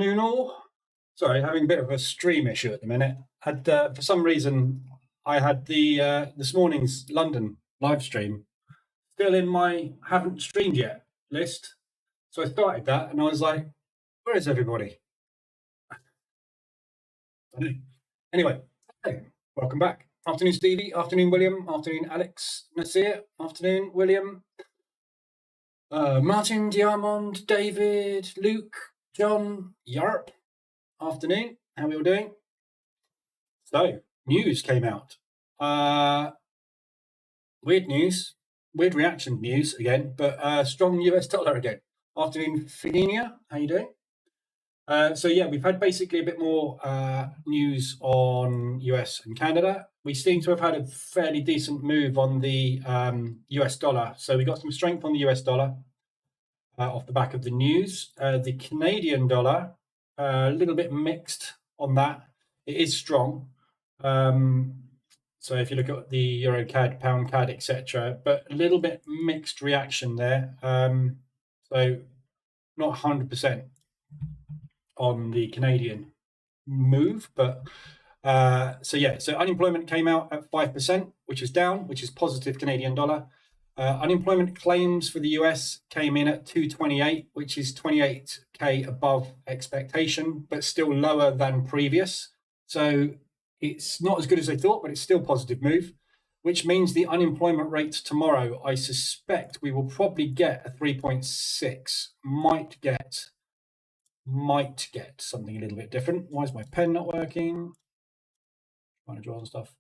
Afternoon all. Sorry, having a bit of a stream issue at the minute. For some reason, I had the this morning's London live stream still in my haven't streamed yet list. So I started that and I was like, where is everybody? Anyway, hey, welcome back. Afternoon, Stevie. Afternoon, William. Afternoon, Alex. Nasir. Afternoon, William. Martin, Diamond, David, Luke, John, Yarp. Afternoon. How are we all doing? So, news came out. Weird news. Weird reaction news again, but strong US dollar again. Afternoon, Fidinia. How you doing? So yeah, we've had basically a bit more news on US and Canada. We seem to have had a fairly decent move on the US dollar. So we got some strength on the US dollar off the back of the news. The Canadian dollar, a little bit mixed on that. It is strong. So if you look at the Euro CAD, Pound CAD, etc., but a little bit mixed reaction there. So not 100% on the Canadian move, but so yeah, so unemployment came out at 5%, which is down, which is positive Canadian dollar. Unemployment claims for the US came in at 228, which is 28k above expectation, but still lower than previous. So it's not as good as they thought, but it's still a positive move, which means the unemployment rate tomorrow, I suspect we will probably get a 3.6, might get something a little bit different. Why is my pen not working? Trying to draw on stuff.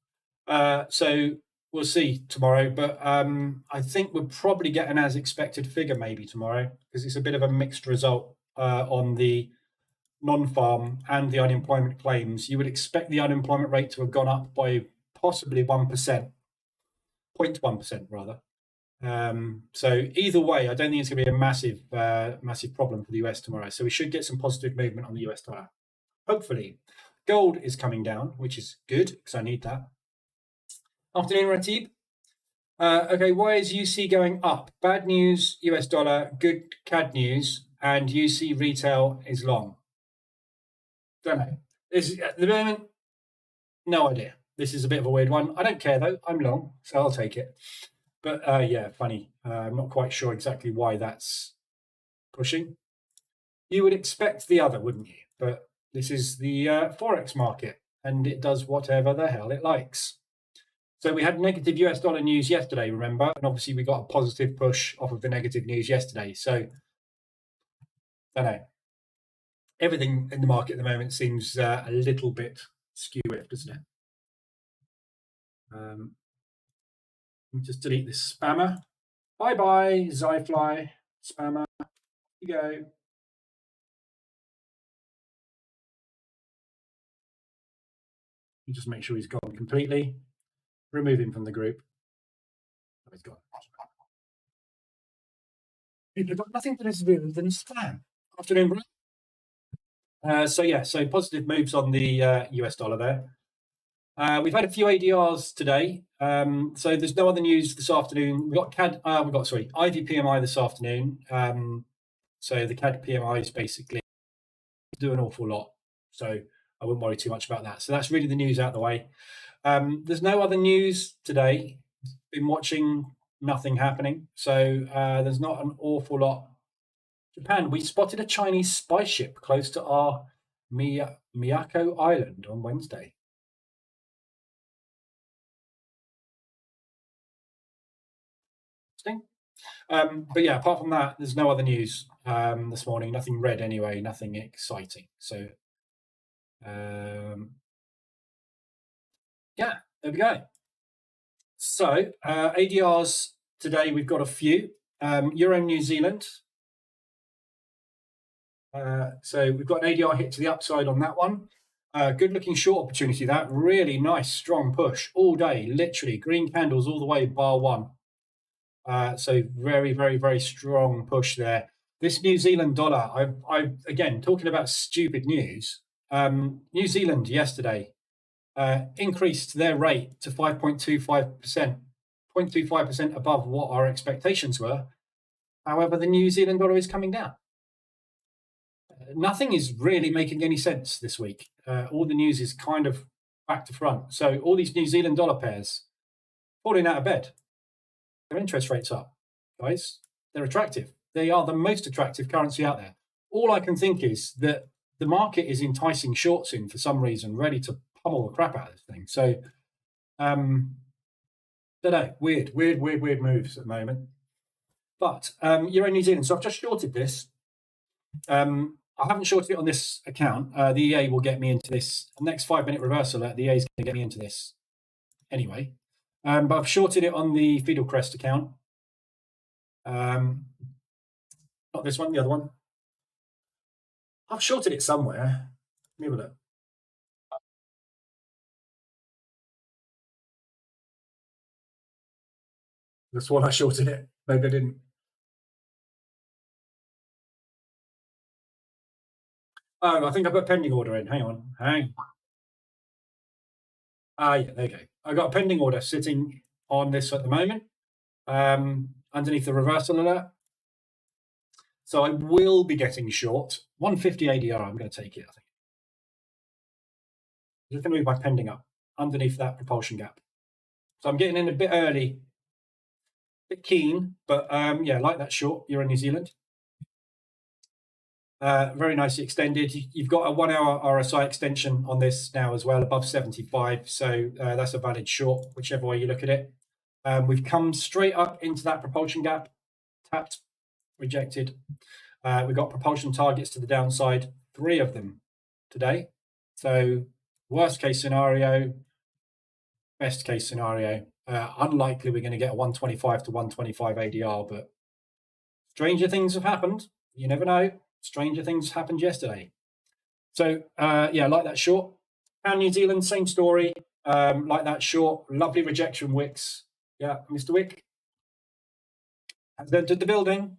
So we'll see tomorrow, but I think we'll probably get an as expected figure maybe tomorrow, because it's a bit of a mixed result on the non-farm and the unemployment claims. You would expect the unemployment rate to have gone up by possibly 1%, 0.1% rather. So either way, I don't think it's going to be a massive problem for the US tomorrow. So we should get some positive movement on the US dollar. Hopefully. Gold is coming down, which is good because I need that. Afternoon, Ratib. Okay, why is UC going up? Bad news, US dollar, good CAD news, and UC retail is long. Don't know. At the moment, no idea. This is a bit of a weird one. I don't care though. I'm long, so I'll take it. But yeah, funny. I'm not quite sure exactly why that's pushing. You would expect the other, wouldn't you? But this is the Forex market, and it does whatever the hell it likes. So we had negative US dollar news yesterday, remember? And obviously we got a positive push off of the negative news yesterday. So, I don't know. Everything in the market at the moment seems a little bit skew-iff, doesn't it? Let me just delete this spammer. Bye-bye, Zyfly, spammer. Here you go. You just make sure he's gone completely. Remove him from the group. Oh, he's gone. People have got nothing to do than spam. Afternoon, bro. So yeah, so positive moves on the US dollar there. We've had a few ADRs today. So there's no other news this afternoon. We've got IV PMI this afternoon. So the CAD PMI is basically do an awful lot. So I wouldn't worry too much about that. So that's really the news out of the way. There's no other news today. Been watching, nothing happening. So there's not an awful lot. Japan, we spotted a Chinese spy ship close to our Miyako Island on Wednesday. Interesting. But yeah, apart from that, there's no other news this morning. Nothing red anyway, nothing exciting. So yeah, there we go. So ADRs today, we've got a few. Euro New Zealand. So we've got an ADR hit to the upside on that one. Good looking short opportunity, that really nice strong push all day, literally green candles all the way bar one. So very, very, very strong push there. This New Zealand dollar, I again talking about stupid news. New Zealand yesterday increased their rate to 5.25%, 0.25% above what our expectations were. However, the New Zealand dollar is coming down. nothing is really making any sense this week. All the news is kind of back to front. So all these New Zealand dollar pairs falling out of bed. Their interest rates up, guys. They're attractive. They are the most attractive currency out there. All I can think is that the market is enticing shorts in for some reason, ready to pummel the crap out of this thing. So, don't know. Weird moves at the moment. But Euro New Zealand. So I've just shorted this. I haven't shorted it on this account. The EA will get me into this. The next 5-minute reversal, the EA is going to get me into this anyway. But I've shorted it on the Fidelcrest account. Not this one, the other one. I've shorted it somewhere. Let me have a look. That's one I shorted it. Maybe I didn't. Oh, I think I put a pending order in. Hang on. Yeah, there you go. I got a pending order sitting on this at the moment, underneath the reversal alert. So I will be getting short 150 ADR. I'm going to take it, I think. I'm just going to move my pending up underneath that propulsion gap. So I'm getting in a bit early, a bit keen, but yeah, like that short. You're in New Zealand. Very nicely extended. You've got a 1 hour RSI extension on this now as well, above 75. So that's a valid short, whichever way you look at it. We've come straight up into that propulsion gap, tapped, rejected. We've got propulsion targets to the downside, 3 of them today. So worst case scenario, best case scenario. Unlikely we're going to get a 125 to 125 ADR, but stranger things have happened. You never know. Stranger things happened yesterday. So yeah, like that short. Pound New Zealand, same story. Like that short, lovely rejection wicks. Yeah, Mr. Wick has entered the building.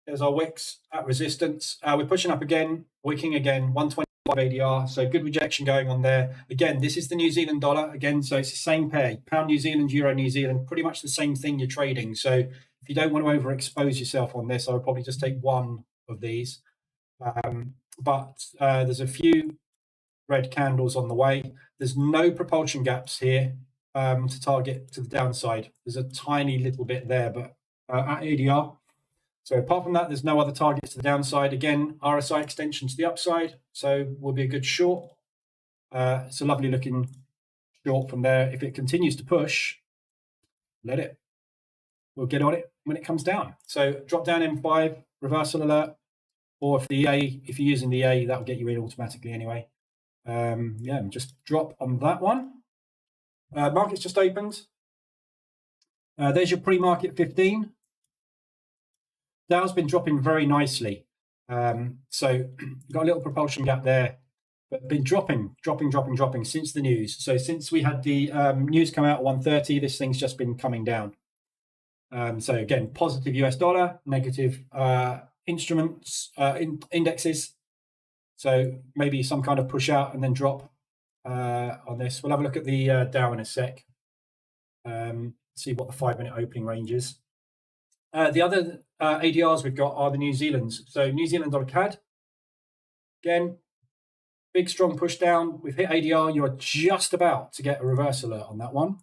There's our wicks at resistance. We're pushing up again, wicking again, 125 ADR. So good rejection going on there. Again, this is the New Zealand dollar. Again, so it's the same pair. Pound New Zealand, Euro New Zealand, pretty much the same thing you're trading. So if you don't want to overexpose yourself on this, I would probably just take one of these. But there's a few red candles on the way. There's no propulsion gaps here to target to the downside. There's a tiny little bit there, but at ADR. So apart from that, there's no other targets to the downside. Again, RSI extension to the upside, so will be a good short. It's a lovely looking short from there. If it continues to push, let it. We'll get on it when it comes down. So drop down M5, reversal alert, or if you're using the EA, that'll get you in automatically anyway. Yeah, just drop on that one. Market's just opened. There's your pre-market 15. Dow's been dropping very nicely. So got a little propulsion gap there, but been dropping since the news. So since we had the news come out at 1:30, this thing's just been coming down. So again, positive US dollar, negative instruments, indexes. So maybe some kind of push out and then drop on this. We'll have a look at the Dow in a sec. See what the 5-minute opening range is. The other ADRs we've got are the New Zealand's. So New Zealand dollar CAD. Again, big strong push down. We've hit ADR. You're just about to get a reverse alert on that one.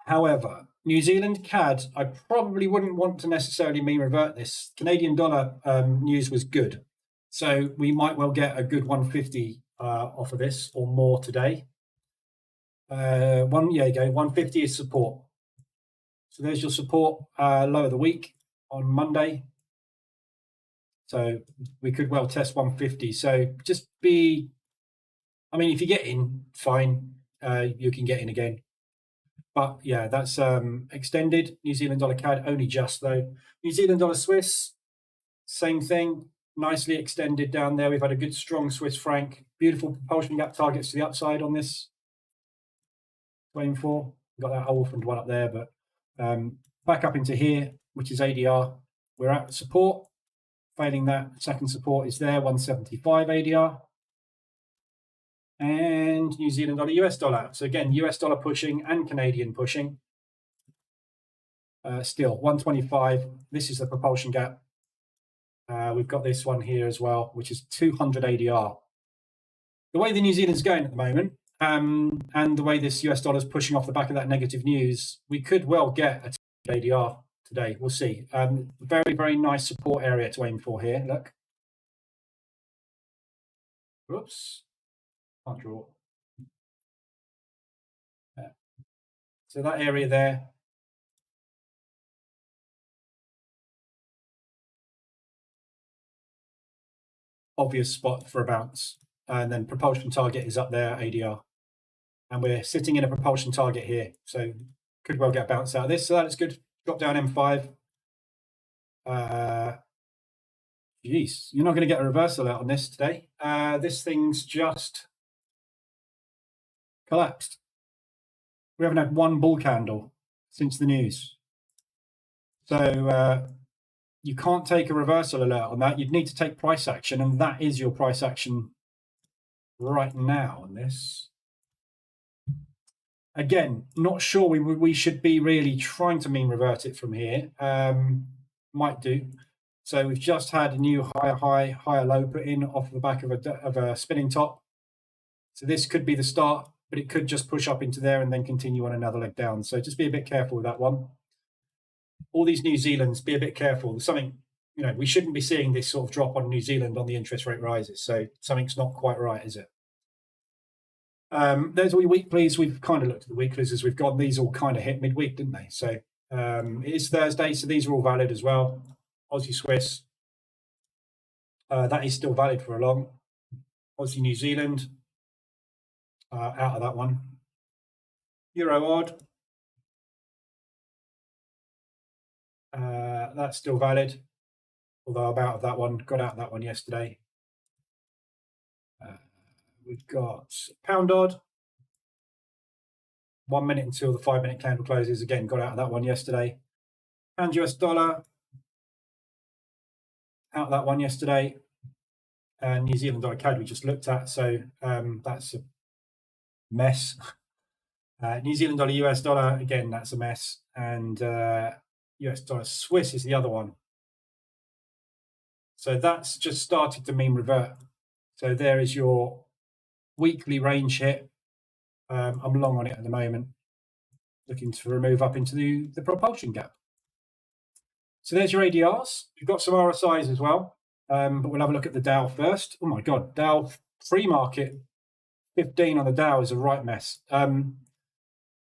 However, New Zealand CAD, I probably wouldn't want to necessarily mean revert this. Canadian dollar news was good. So we might well get a good 150 off of this or more today. Yeah, you go. 150 is support. So there's your support low of the week on Monday. So we could well test 150. So just be, I mean, if you get in, fine. You can get in again. But yeah, that's extended. New Zealand dollar CAD, only just though. New Zealand dollar Swiss, same thing. Nicely extended down there. We've had a good strong Swiss franc. Beautiful propulsion gap targets to the upside on this. 24. Got that orphaned one up there, but back up into here, which is ADR. We're at support. Failing that, second support is there, 175 ADR. And New Zealand dollar, US dollar. So again, US dollar pushing and Canadian pushing. Still 125. This is the propulsion gap. We've got this one here as well, which is 200 ADR. The way the New Zealand's going at the moment, and the way this US dollar is pushing off the back of that negative news, we could well get a 200 ADR today. We'll see. Very, very nice support area to aim for here. Look. Whoops. Can't draw. So that area there. Obvious spot for a bounce. And then propulsion target is up there, ADR. And we're sitting in a propulsion target here. So could well get a bounce out of this. So that is good. Drop down M5. Geez, you're not going to get a reversal out on this today. This thing's just collapsed. We haven't had one bull candle since the news. So you can't take a reversal alert on that. You'd need to take price action, and that is your price action right now on this. Again, not sure we should be really trying to mean revert it from here. Might do. So we've just had a new higher high, higher low put in off the back of a spinning top. So this could be the start, but it could just push up into there and then continue on another leg down. So just be a bit careful with that one. All these New Zealands, be a bit careful. There's something, we shouldn't be seeing this sort of drop on New Zealand on the interest rate rises. So something's not quite right, is it? There's all your weeklies. We've kind of looked at the weeklies as we've gone. These all kind of hit midweek, didn't they? So it is Thursday, so these are all valid as well. Aussie Swiss, that is still valid for a long. Aussie New Zealand, out of that one. Euro odd, that's still valid, although I'm out of that one. Got out of that one yesterday. We've got pound odd, 1 minute until the 5 minute candle closes. Again, got out of that one yesterday. Pound US dollar, out of that one yesterday. And New Zealand dollar CAD we just looked at, so that's a mess. New Zealand dollar US dollar, again, that's a mess. And US dollar Swiss is the other one. So that's just started to mean revert. So there is your weekly range hit. I'm long on it at the moment, looking to remove up into the propulsion gap. So there's your ADRs. You've got some RSIs as well, but we'll have a look at the Dow first. Oh my God, Dow pre-market 15 on the Dow is a right mess.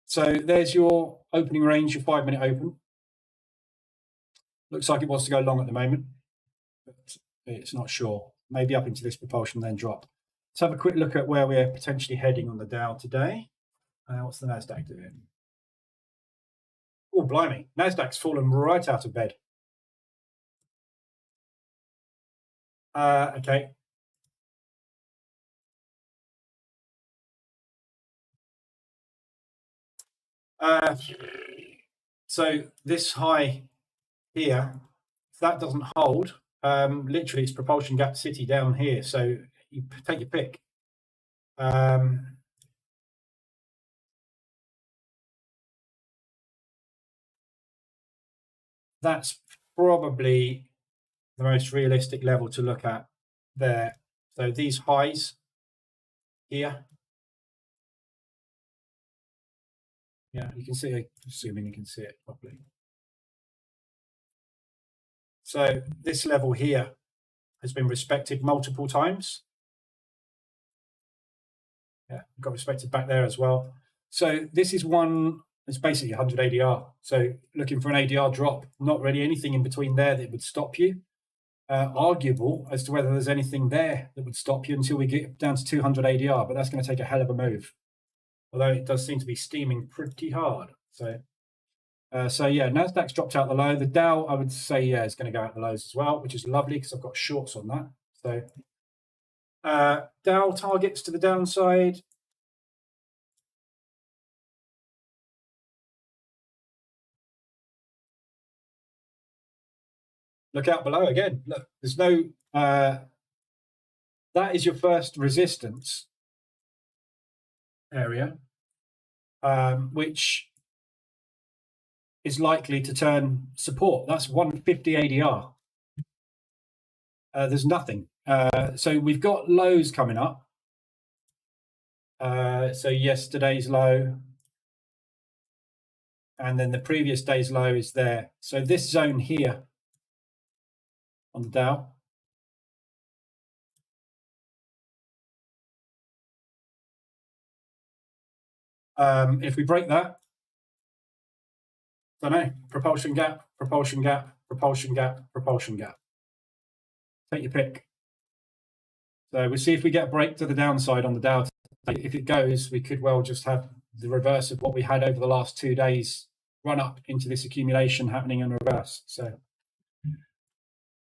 So there's your opening range, your 5 minute open. Looks like it wants to go long at the moment, but it's not sure. Maybe up into this propulsion, then drop. Let's have a quick look at where we're potentially heading on the Dow today. What's the NASDAQ doing? Oh, blimey. NASDAQ's fallen right out of bed. Okay. So this high here, if that doesn't hold, literally it's propulsion gap city down here. So you take your pick. That's probably the most realistic level to look at there. So these highs here. Yeah, you can see it, assuming you can see it properly. So this level here has been respected multiple times. Yeah, got respected back there as well. So this is one, it's basically 100 ADR. So looking for an ADR drop, not really anything in between there that would stop you. Arguable as to whether there's anything there that would stop you until we get down to 200 ADR, but that's going to take a hell of a move. Although it does seem to be steaming pretty hard. So yeah, NASDAQ's dropped out the low. The Dow, I would say, yeah, is going to go out the lows as well, which is lovely because I've got shorts on that. So Dow targets to the downside. Look out below again. Look, there's no, that is your first resistance area, which is likely to turn support. That's 150 ADR. There's nothing. So we've got lows coming up. So yesterday's low, and then the previous day's low is there. So this zone here on the Dow, if we break that, I don't know, propulsion gap, propulsion gap, propulsion gap, propulsion gap. Take your pick. So we'll see if we get a break to the downside on the Dow. If it goes, we could well just have the reverse of what we had over the last 2 days, run up into this accumulation happening in reverse. So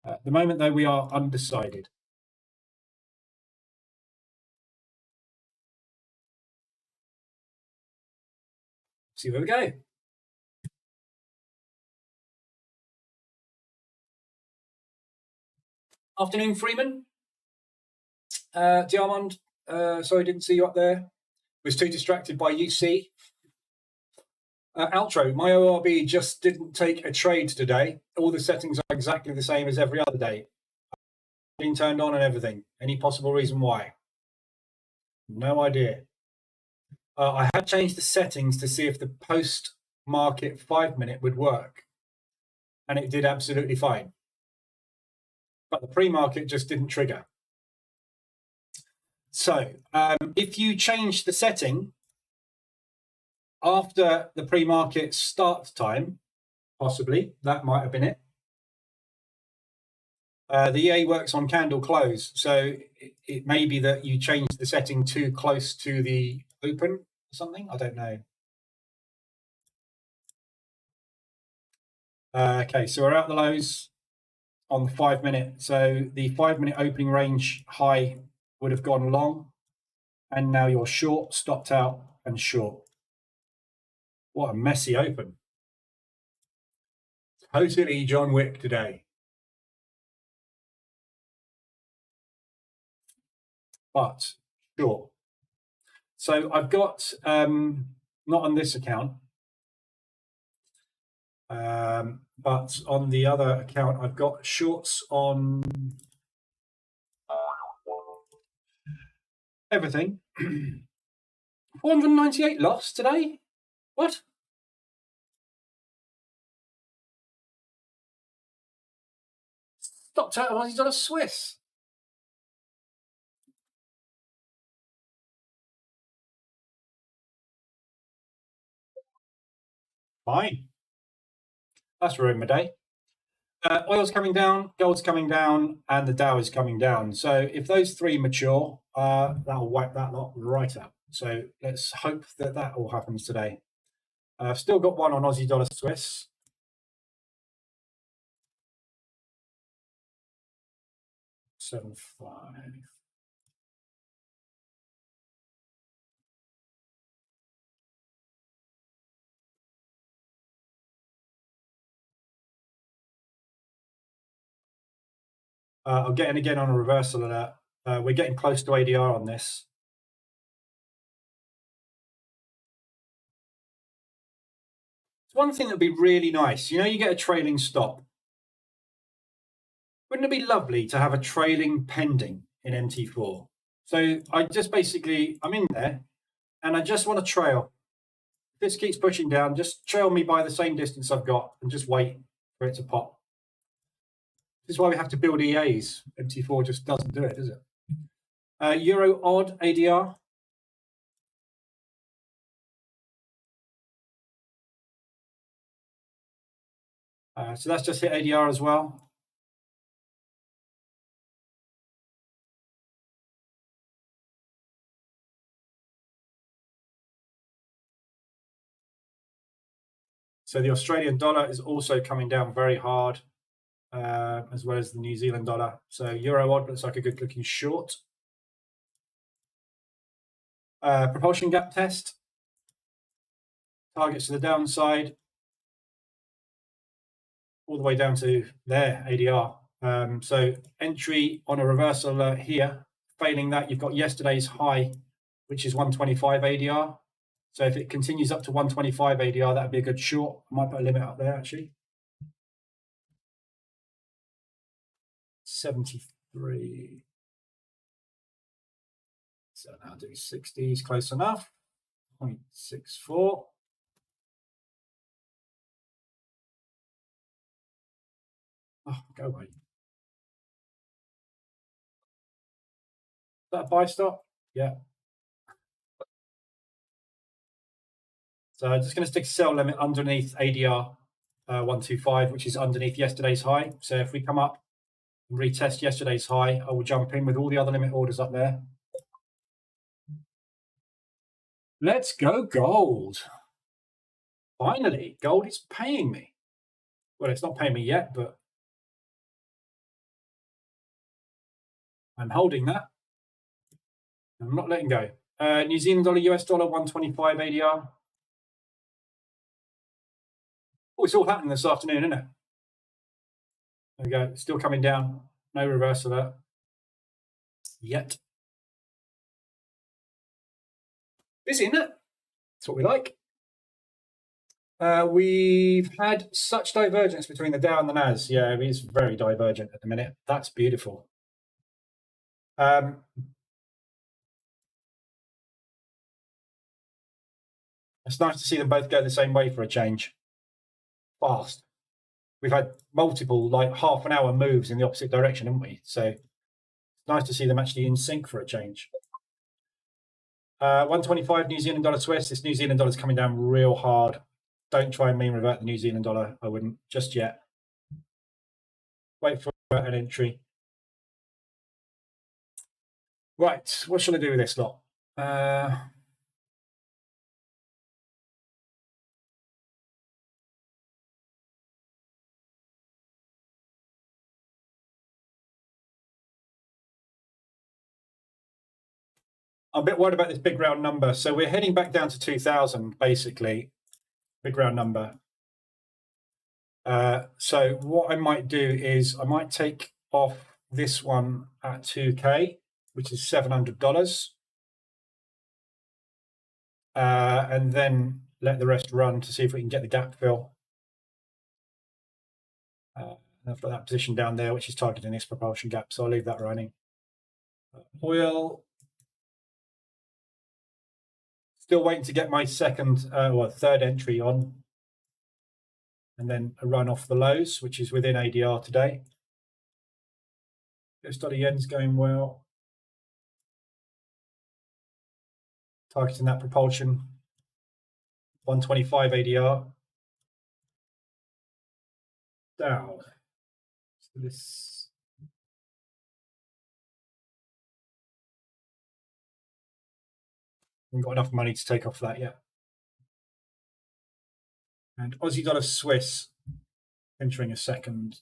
at the moment, though, we are undecided. See where we go. Afternoon, Freeman. Diamond, sorry, didn't see you up there. Was too distracted by UC. Outro, my ORB just didn't take a trade today. All the settings are exactly the same as every other day. Been turned on and everything. Any possible reason why? No idea. I had changed the settings to see if the post-market 5-minute would work. And it did absolutely fine. But the pre-market just didn't trigger. So if you change the setting after the pre-market start time, possibly, that might have been it. The EA works on candle close, so it may be that you changed the setting too close to the open or something. I don't know. Okay, so we're at the lows on the 5-minute. So the 5-minute opening range high would have gone long, and now you're short, stopped out, and short. What a messy open. Totally John Wick today. But sure. So I've got, not on this account, but on the other account, I've got shorts on everything. 498 loss today? What? Stopped out while he's on a Swiss. Fine. That's ruined my day. Oil's coming down, gold's coming down, and the Dow is coming down. So if those three mature, that'll wipe that lot right out. So let's hope that that all happens today. I've still got one on Aussie dollar Swiss. $7.5. I'm getting again on a reversal alert. We're getting close to ADR on this. It's one thing that'd be really nice. You know, you get a trailing stop. Wouldn't it be lovely to have a trailing pending in MT4? So I just basically, I'm in there and I just want to trail. If this keeps pushing down, just trail me by the same distance I've got and just wait for it to pop. This is why we have to build EAs. MT4 just doesn't do it, does it? Euro odd ADR. So that's just hit ADR as well. So the Australian dollar is also coming down very hard, as well as the New Zealand dollar. So Euro odd looks like a good looking short. Propulsion gap test. Targets to the downside. All the way down to there, ADR. So entry on a reversal alert here. Failing that, you've got yesterday's high, which is 125 ADR. So if it continues up to 125 ADR, that'd be a good short. I might put a limit up there actually. 73. So now do 60 is close enough. 0.64. Oh, go away. Is that a buy stop? Yeah. So I'm just going to stick a sell limit underneath ADR 125, which is underneath yesterday's high. So if we come up and retest yesterday's high, I will jump in with all the other limit orders up there. Let's go gold. Finally, gold is paying me. Well, it's not paying me yet, but I'm holding that. I'm not letting go. New Zealand dollar, US dollar, 125 ADR. Oh, it's all happening this afternoon, isn't it? There we go. Still coming down. No reverse of that yet. Busy, isn't it? That's what we like. We've had such divergence between the Dow and the Nas. Yeah, it is very divergent at the minute. That's beautiful. It's nice to see them both go the same way for a change. Fast. We've had multiple, like half an hour moves in the opposite direction, haven't we? So it's nice to see them actually in sync for a change. 125 New Zealand dollar Swiss. This New Zealand dollar is coming down real hard. Don't try and mean revert the New Zealand dollar. I wouldn't just yet. Wait for an entry. Right, what shall I do with this lot? I'm a bit worried about this big round number. So we're heading back down to 2000, basically. Big round number. So what I might do is I might take off this one at 2K, which is $700. And then let the rest run to see if we can get the gap fill. I've got that position down there, which is targeting this propulsion gap. So I'll leave that running. Oil. Still waiting to get my second or third entry on. And then a run off the lows, which is within ADR today. US dollar yen's going well. Targeting that propulsion. 125 ADR. Down. So this. Haven't got enough money to take off that yet. And Aussie dollar Swiss entering a second.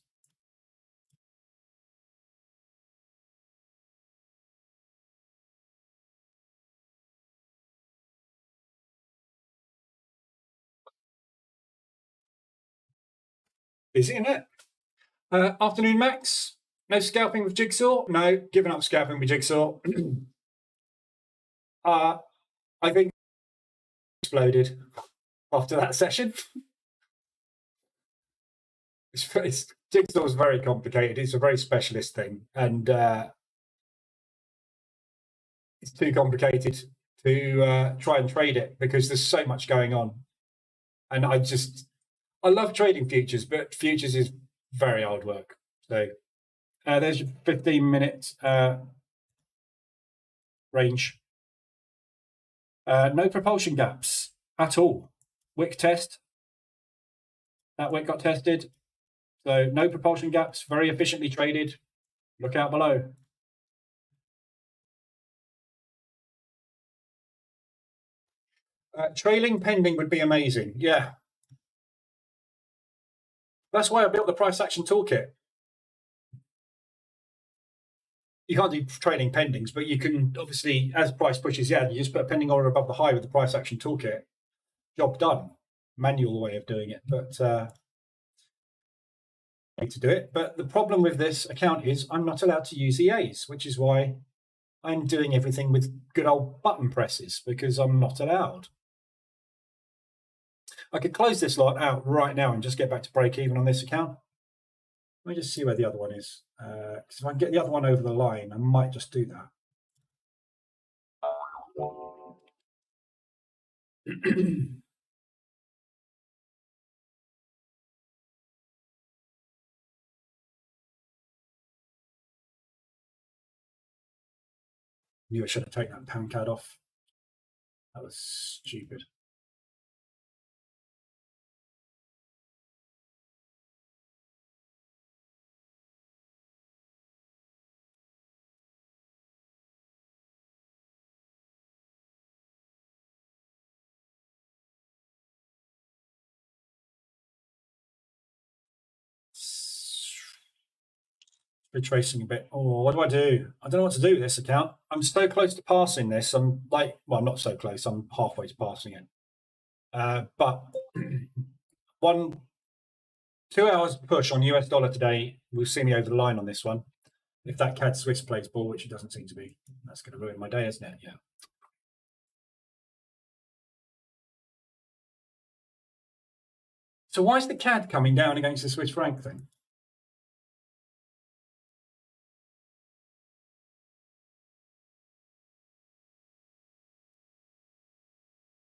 Busy, isn't it? Afternoon, Max. No scalping with Jigsaw? No, giving up scalping with Jigsaw. I think exploded after that session. Jigsaw is very complicated. It's a very specialist thing, and it's too complicated to try and trade it because there's so much going on. And I love trading futures, but futures is very hard work. So there's your 15-minute range. No propulsion gaps at all. Wick test. That wick got tested. So no propulsion gaps, very efficiently traded. Look out below. Trailing pending would be amazing. Yeah. That's why I built the Price Action Toolkit. You can't do trailing pendings, but you can obviously, as price pushes, you just put a pending order above the high with the Price Action Toolkit. Job done. Manual way of doing it, but to do it. But the problem with this account is I'm not allowed to use EAs, which is why I'm doing everything with good old button presses because I'm not allowed. I could close this lot out right now and just get back to break even on this account. Let me just see where the other one is. Because if I can get the other one over the line, I might just do that. Knew I should have taken that pound card off. That was stupid. Retracing a bit. Oh, what do I do? I don't know what to do with this account. I'm so close to passing this. I'm like, well, I'm not so close. I'm halfway to passing it. But 2 hours push on US dollar today will see me over the line on this one. If that CAD Swiss plays ball, which it doesn't seem to be, that's going to ruin my day, isn't it? Yeah. So why is the CAD coming down against the Swiss franc thing?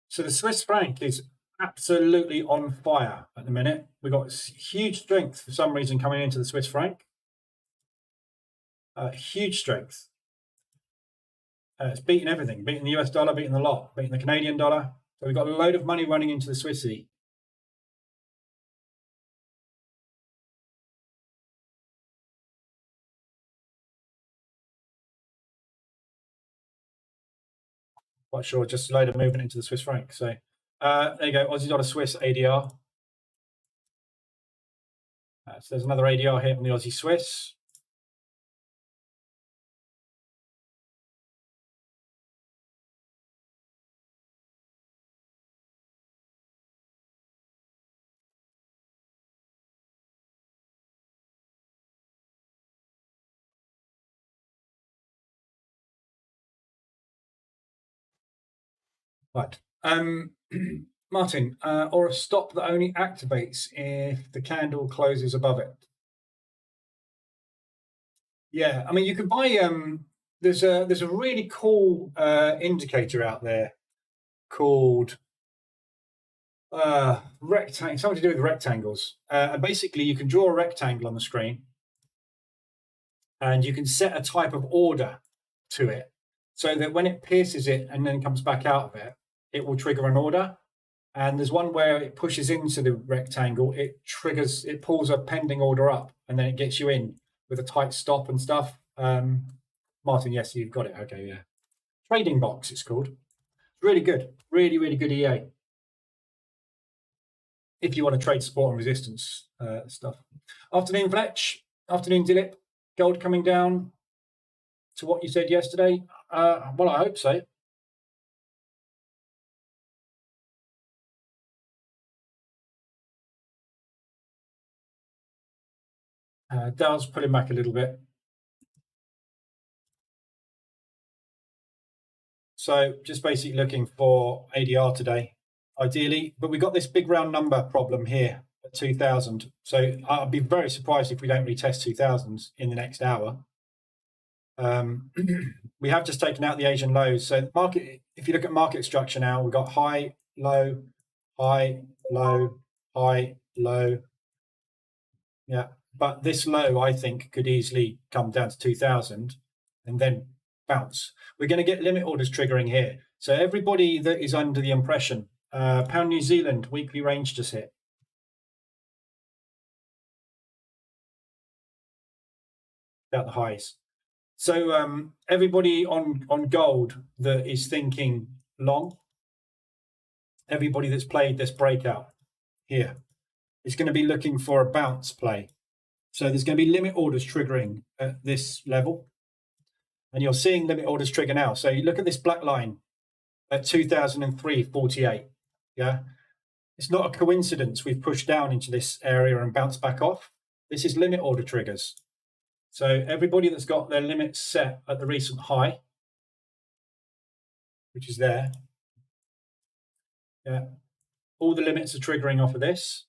So the Swiss franc is absolutely on fire at the minute. We've got huge strength for some reason coming into the Swiss franc. Huge strength. It's beating everything, beating the US dollar, beating the lot, beating the Canadian dollar. So we've got a load of money running into the Swissy. Quite sure, just a load of movement into the Swiss franc. So there you go, Aussie dollar Swiss ADR. So there's another ADR here on the Aussie Swiss. Right. Martin, or a stop that only activates if the candle closes above it. Yeah, I mean, you can buy. There's a really cool indicator out there called rectangle. Something to do with rectangles. And basically, you can draw a rectangle on the screen, and you can set a type of order to it, so that when it pierces it and then comes back out of it, it will trigger an order. And there's one where it pushes into the rectangle, it pulls a pending order up, and then it gets you in with a tight stop and stuff. Martin, yes, you've got it. Okay, yeah. Trading Box, it's called. It's really good. Really, really good EA. If you want to trade support and resistance stuff. Afternoon, Fletch. Afternoon, Dilip. Gold coming down to what you said yesterday. Well, I hope so. Dow's pulling back a little bit. So just basically looking for ADR today, ideally. But we've got this big round number problem here at 2,000. So I'd be very surprised if we don't retest 2,000 in the next hour. We have just taken out the Asian lows. So the market, if you look at market structure now, we've got high, low, high, low, high, low. Yeah, but this low, I think, could easily come down to 2,000 and then bounce. We're going to get limit orders triggering here. So everybody that is under the impression, pound New Zealand weekly range just hit. About the highs. So everybody on gold that is thinking long, everybody that's played this breakout here is going to be looking for a bounce play. So there's going to be limit orders triggering at this level. And you're seeing limit orders trigger now. So you look at this black line at 2003.48. Yeah. It's not a coincidence we've pushed down into this area and bounced back off. This is limit order triggers. So everybody that's got their limits set at the recent high, which is there. Yeah. all the limits are triggering off of this.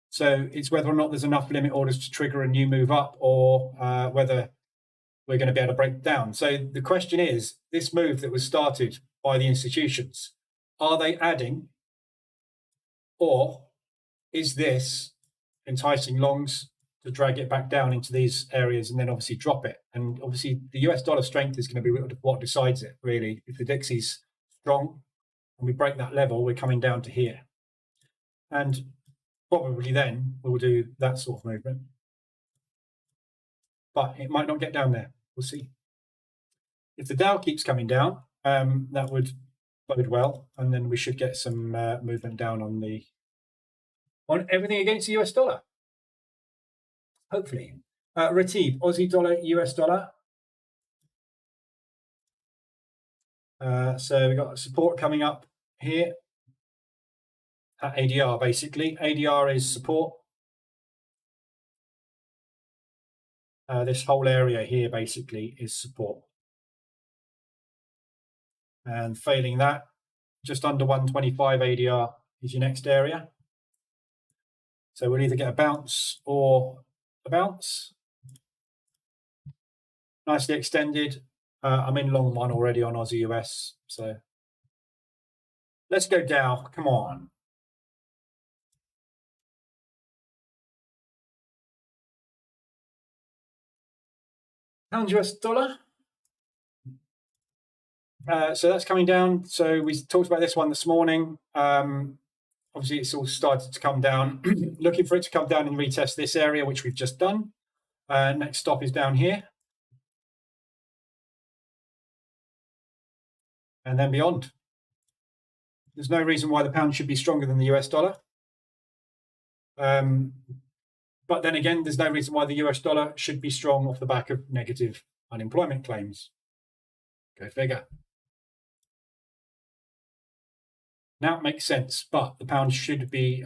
So it's whether or not there's enough limit orders to trigger a new move up, or whether we're going to be able to break down. So the question is, this move that was started by the institutions, are they adding, or is this enticing longs to drag it back down into these areas and then obviously drop it? And obviously the US dollar strength is going to be what decides it, really. If the Dixie's strong and we break that level, we're coming down to here. And probably then we'll do that sort of movement. But it might not get down there. We'll see. If the Dow keeps coming down, that would bode well, and then we should get some movement down on everything against the US dollar. Hopefully. Ratib, Aussie dollar, US dollar. So we've got support coming up here at ADR, basically. ADR is support. This whole area here basically is support. And failing that, just under 125 ADR is your next area. So we'll either get a bounce or a bounce. Nicely extended. I'm in long one already on Aussie US. So let's go Dow. Come on. Pound US dollar. So that's coming down. So we talked about this one this morning. Obviously, it's all started to come down. Looking for it to come down and retest this area, which we've just done. Next stop is down here. And then beyond. There's no reason why the pound should be stronger than the US dollar. But then again, there's no reason why the US dollar should be strong off the back of negative unemployment claims. Go figure. Now it makes sense, but the pound should be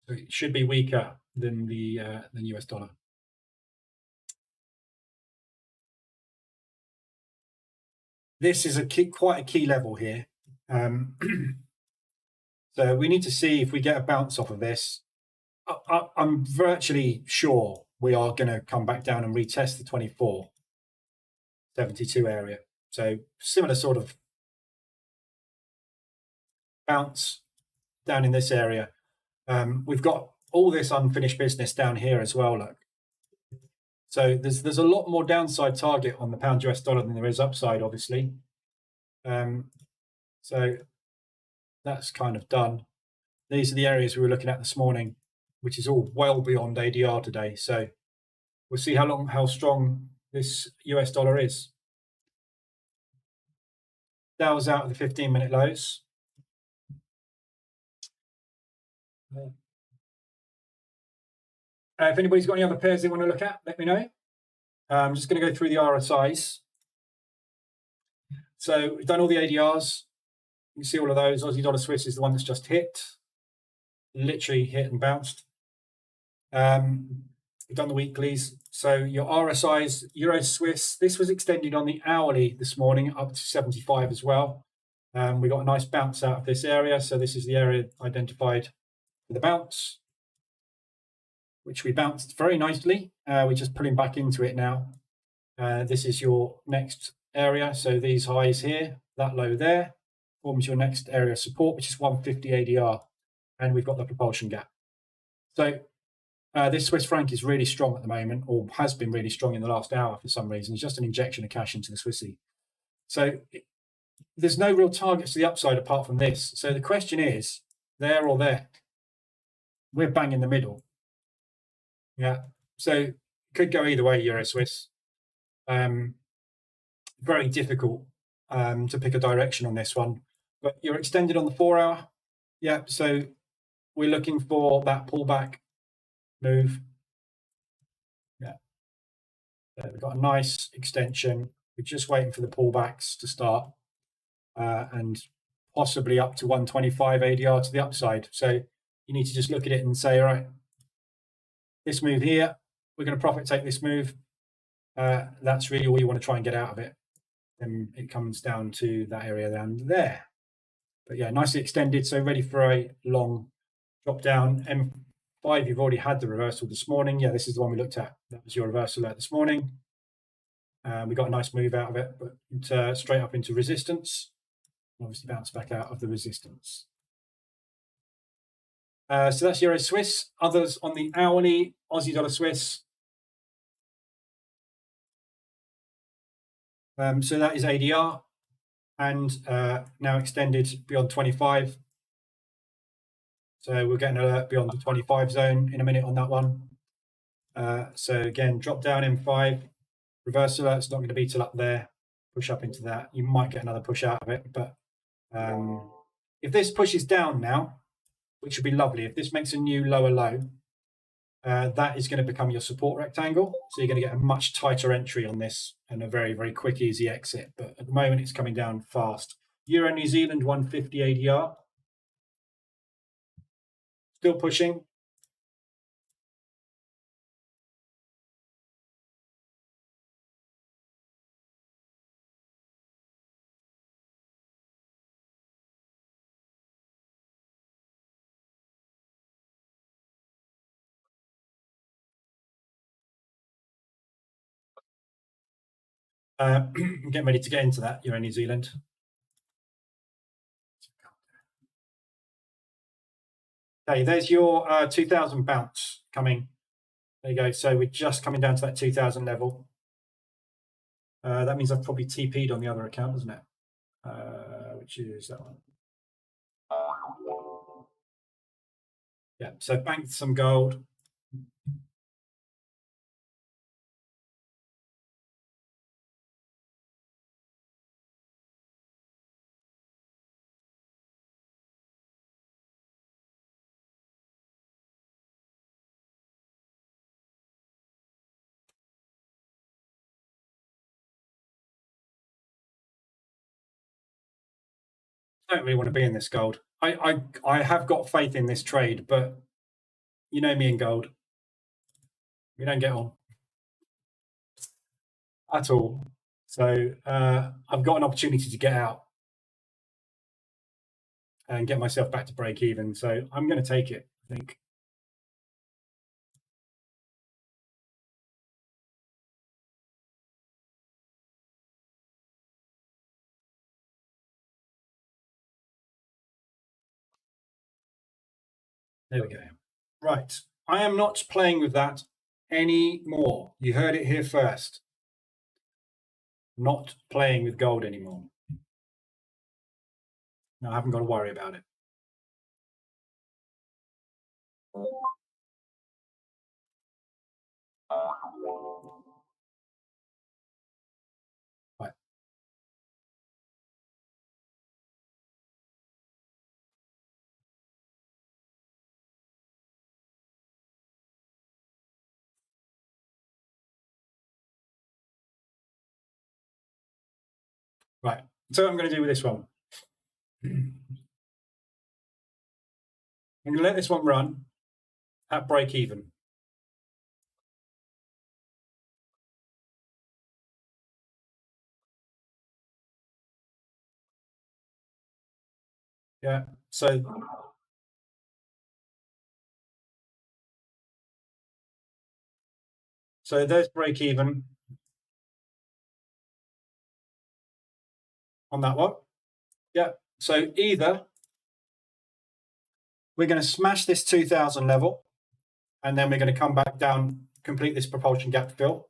weaker than the US dollar. This is quite a key level here. So we need to see if we get a bounce off of this. I'm virtually sure we are going to come back down and retest the 24.72 area. So similar sort of bounce down in this area. We've got all this unfinished business down here as well, look. So there's a lot more downside target on the pound US dollar than there is upside, obviously. So that's kind of done. These are the areas we were looking at this morning, which is all well beyond ADR today. So we'll see how strong this US dollar is. Dow's out of the 15-minute lows. If anybody's got any other pairs they want to look at, let me know. I'm just going to go through the RSIs. So we've done all the ADRs. You can see all of those. Aussie dollar Swiss is the one that's just hit. Literally hit and bounced. We've done the weeklies. So your RSIs, Euro Swiss, this was extended on the hourly this morning up to 75 as well. We got a nice bounce out of this area. So this is the area identified for the bounce, which we bounced very nicely. We're just pulling back into it now. This is your next area. So these highs here, that low there, forms your next area of support, which is 150 ADR. And we've got the propulsion gap. So this Swiss franc is really strong at the moment, or has been really strong in the last hour for some reason. It's just an injection of cash into the Swissy. So there's no real targets to the upside apart from this. So the question is, there or there? We're bang in the middle. Yeah, so could go either way, Euro Swiss. Very difficult to pick a direction on this one. But you're extended on the 4 hour. Yeah, so we're looking for that pullback move. Yeah, we've got a nice extension. We're just waiting for the pullbacks to start and possibly up to 125 ADR to the upside. So you need to just look at it and say, all right, this move here, we're going to profit take this move. That's really all you want to try and get out of it. And it comes down to that area down there. But yeah, nicely extended, so ready for a long drop down. M5, you've already had the reversal this morning. Yeah, this is the one we looked at. That was your reversal this morning. We got a nice move out of it, but straight up into resistance. Obviously bounced back out of the resistance. So that's Euro Swiss. Others on the hourly, Aussie dollar Swiss. So that is ADR and now extended beyond 25. So we're getting an alert beyond the 25 zone in a minute on that one. So again, drop down M5, reverse alert's not going to be till up there, push up into that. You might get another push out of it, but if this pushes down now, which would be lovely, if this makes a new lower low, that is going to become your support rectangle. So you're going to get a much tighter entry on this and a very, very quick, easy exit. But at the moment, it's coming down fast. Euro New Zealand 150 ADR. Still pushing. Getting ready to get into that, Euro New Zealand. Okay, there's your 2000 bounce coming. There you go. So we're just coming down to that 2000 level. That means I've probably TP'd on the other account, doesn't it? Which is that one. Yeah, so banked some gold. I don't really want to be in this gold. I have got faith in this trade, but you know me in gold. We don't get on at all. So I've got an opportunity to get out and get myself back to break even. So I'm going to take it, I think. There we go. Right. I am not playing with that anymore. You heard it here first. Not playing with gold anymore. No, I haven't got to worry about it. Right. Right. So what I'm going to do with this one. I'm going to let this one run at break even. Yeah. So there's break even on that one. Yeah. So either we're going to smash this 2000 level and then we're going to come back down, complete this propulsion gap fill,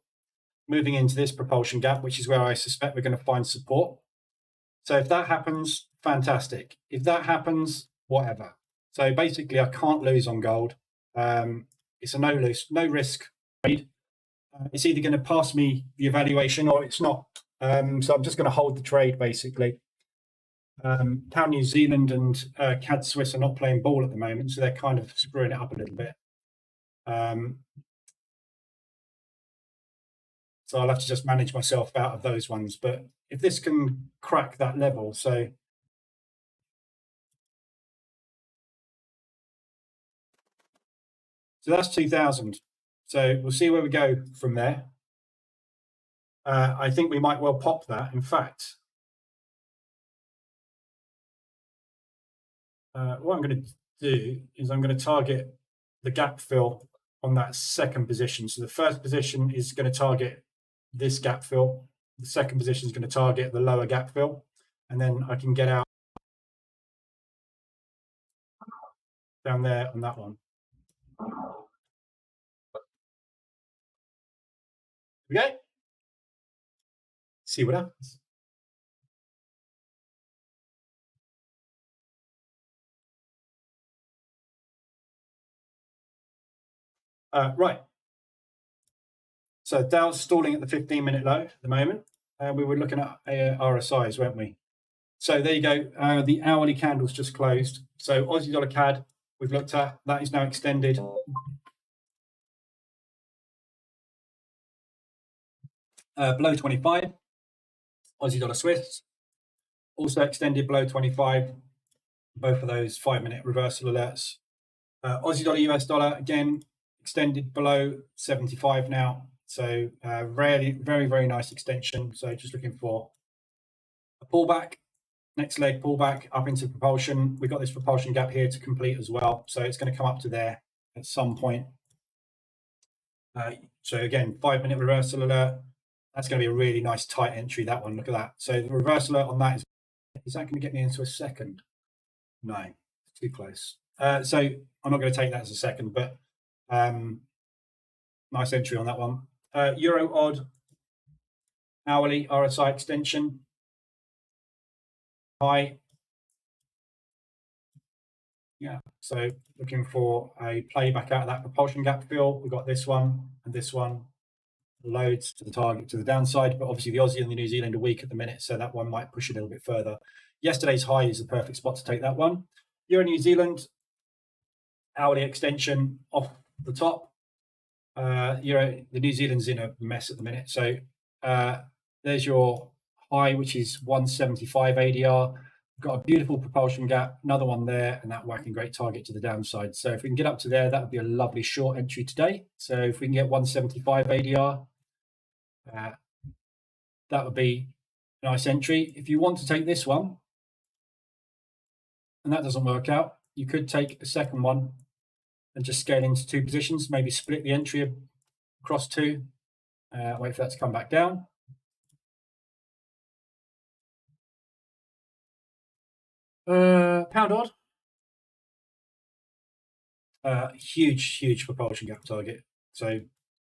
moving into this propulsion gap, which is where I suspect we're going to find support. So if that happens, fantastic. If that happens, whatever. So basically, I can't lose on gold. It's a no risk trade. It's either going to pass me the evaluation or it's not. So I'm just going to hold the trade basically. Pound New Zealand and CAD Swiss are not playing ball at the moment, so they're kind of screwing it up a little bit. So I'll have to just manage myself out of those ones. But if this can crack that level, so that's 2000. So we'll see where we go from there. I think we might well pop that. In fact, what I'm going to do is I'm going to target the gap fill on that second position. So the first position is going to target this gap fill. The second position is going to target the lower gap fill. And then I can get out down there on that one. Okay. See what happens. Right. So Dow's stalling at the 15-minute low at the moment. We were looking at RSIs, weren't we? So there you go. The hourly candle's just closed. So Aussie dollar CAD we've looked at, that is now extended below 25. Aussie dollar Swiss also extended below 25. Both of those 5-minute reversal alerts. Aussie dollar US dollar again extended below 75 now. So very nice extension. So just looking for a pullback. Next leg pullback up into propulsion. We've got this propulsion gap here to complete as well. So it's going to come up to there at some point. So again, 5-minute reversal alert. That's going to be a really nice tight entry, that one. Look at that. So the reversal alert on that is that going to get me into a second? No, it's too close. So I'm not going to take that as a second, but nice entry on that one. Euro odd hourly RSI extension. High. Yeah, so looking for a playback out of that propulsion gap fill. We've got this one and this one. Loads to the target to the downside, but obviously the Aussie and the New Zealand are weak at the minute, so that one might push a little bit further. Yesterday's high is the perfect spot to take that one. Euro New Zealand hourly extension off the top. The New Zealand's in a mess at the minute, so there's your high, which is 175 ADR. Got a beautiful propulsion gap, another one there, and that whacking great target to the downside. So if we can get up to there, that would be a lovely short entry today. So if we can get 175 ADR, that would be a nice entry. If you want to take this one, and that doesn't work out, you could take a second one and just scale into two positions, maybe split the entry across two, wait for that to come back down. Pound odd. Huge propulsion gap target. So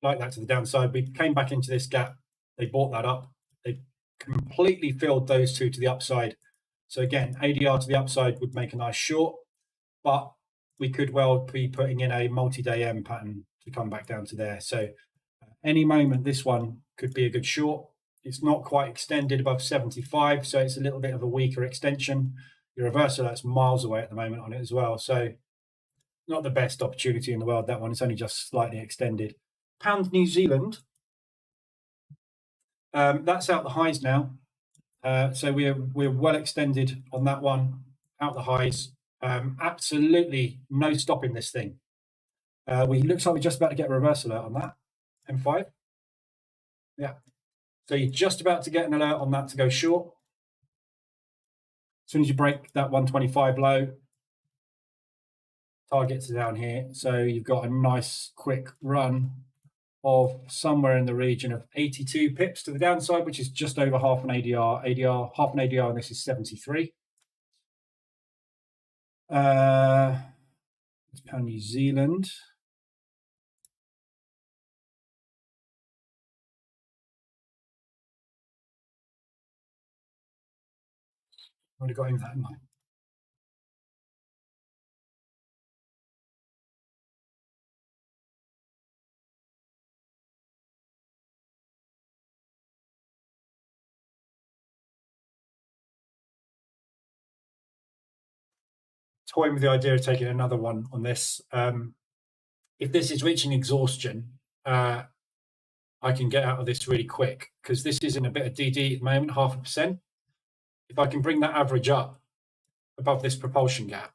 like that to the downside. We came back into this gap. They bought that up. They completely filled those two to the upside. So again, ADR to the upside would make a nice short, but we could well be putting in a multi-day M pattern to come back down to there. So any moment, this one could be a good short. It's not quite extended above 75, so it's a little bit of a weaker extension. Your reversal, that's miles away at the moment on it as well. So not the best opportunity in the world, that one. It's only just slightly extended. Pound New Zealand, that's out the highs now. So we're well extended on that one, out the highs. Absolutely no stopping this thing. Looks like we're just about to get a reversal alert on that. M5. Yeah. So you're just about to get an alert on that to go short. As soon as you break that 125 low, targets are down here. So you've got a nice quick run of somewhere in the region of 82 pips to the downside, which is just over half an ADR. Half an ADR, and this is 73. It's pound New Zealand. I would have got in that in mind. Toying with the idea of taking another one on this. If this is reaching exhaustion, I can get out of this really quick because this is in a bit of DD at the moment, 0.5%. If I can bring that average up above this propulsion gap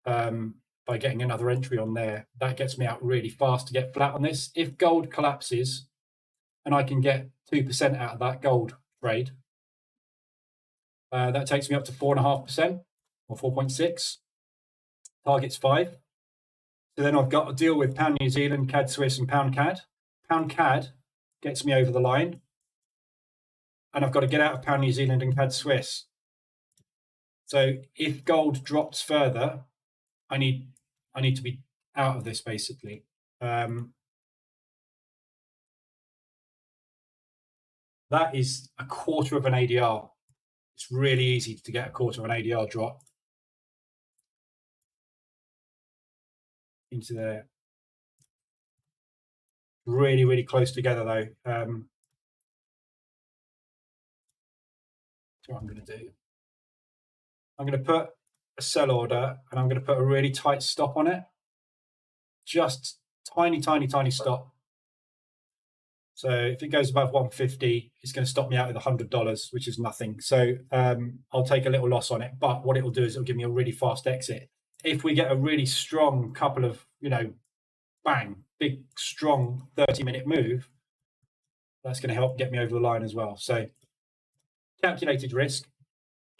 by getting another entry on there, that gets me out really fast to get flat on this. If gold collapses and I can get 2% out of that gold trade, that takes me up to 4.5% or 4.6. Target's 5. So then I've got to deal with pound New Zealand, CAD Swiss, and pound CAD. Pound CAD gets me over the line, and I've got to get out of pound New Zealand and CAD Swiss. So if gold drops further, I need to be out of this basically. That is a quarter of an ADR. It's really easy to get a quarter of an ADR drop into there. Really, really close together though. So what I'm going to do, I'm going to put a sell order and I'm going to put a really tight stop on it. Just tiny, tiny, tiny stop. So if it goes above 150, it's going to stop me out with $100, which is nothing. So I'll take a little loss on it. But what it will do is it'll give me a really fast exit. If we get a really strong couple of, bang, big, strong 30-minute move, that's going to help get me over the line as well. So calculated risk.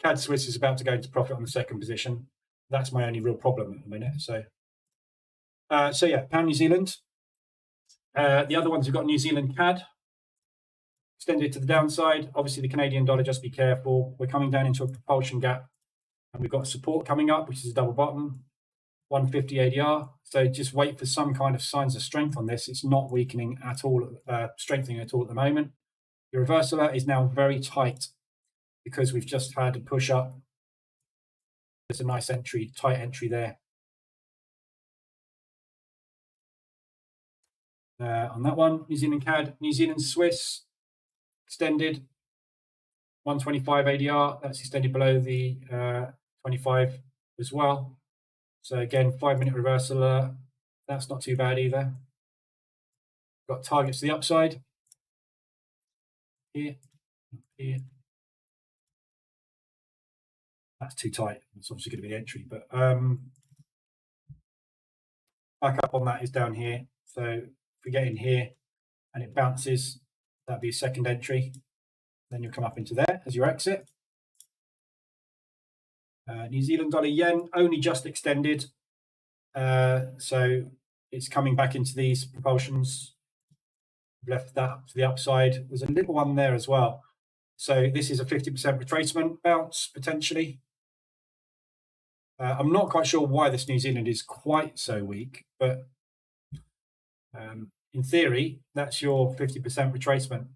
CAD Swiss is about to go into profit on the second position. That's my only real problem at the minute. So yeah, pound New Zealand. The other ones, we've got New Zealand CAD extended to the downside. Obviously, the Canadian dollar, just be careful. We're coming down into a propulsion gap, and we've got support coming up, which is a double bottom, 150 ADR. So just wait for some kind of signs of strength on this. It's not weakening at all, strengthening at all at the moment. The reversal is now very tight because we've just had a push up. There's a nice entry, tight entry there. On that one, New Zealand CAD, New Zealand Swiss, extended, 125 ADR. That's extended below the 25 as well. So again, 5-minute reversal. That's not too bad either. Got targets to the upside. Here, here. That's too tight. It's obviously going to be the entry, but back up on that is down here. So if we get in here and it bounces, that'd be a second entry. Then you'll come up into there as your exit. New Zealand dollar yen only just extended. So it's coming back into these propulsions. Left that to the upside. There's a little one there as well. So this is a 50% retracement bounce potentially. I'm not quite sure why this New Zealand is quite so weak, but in theory, that's your 50% retracement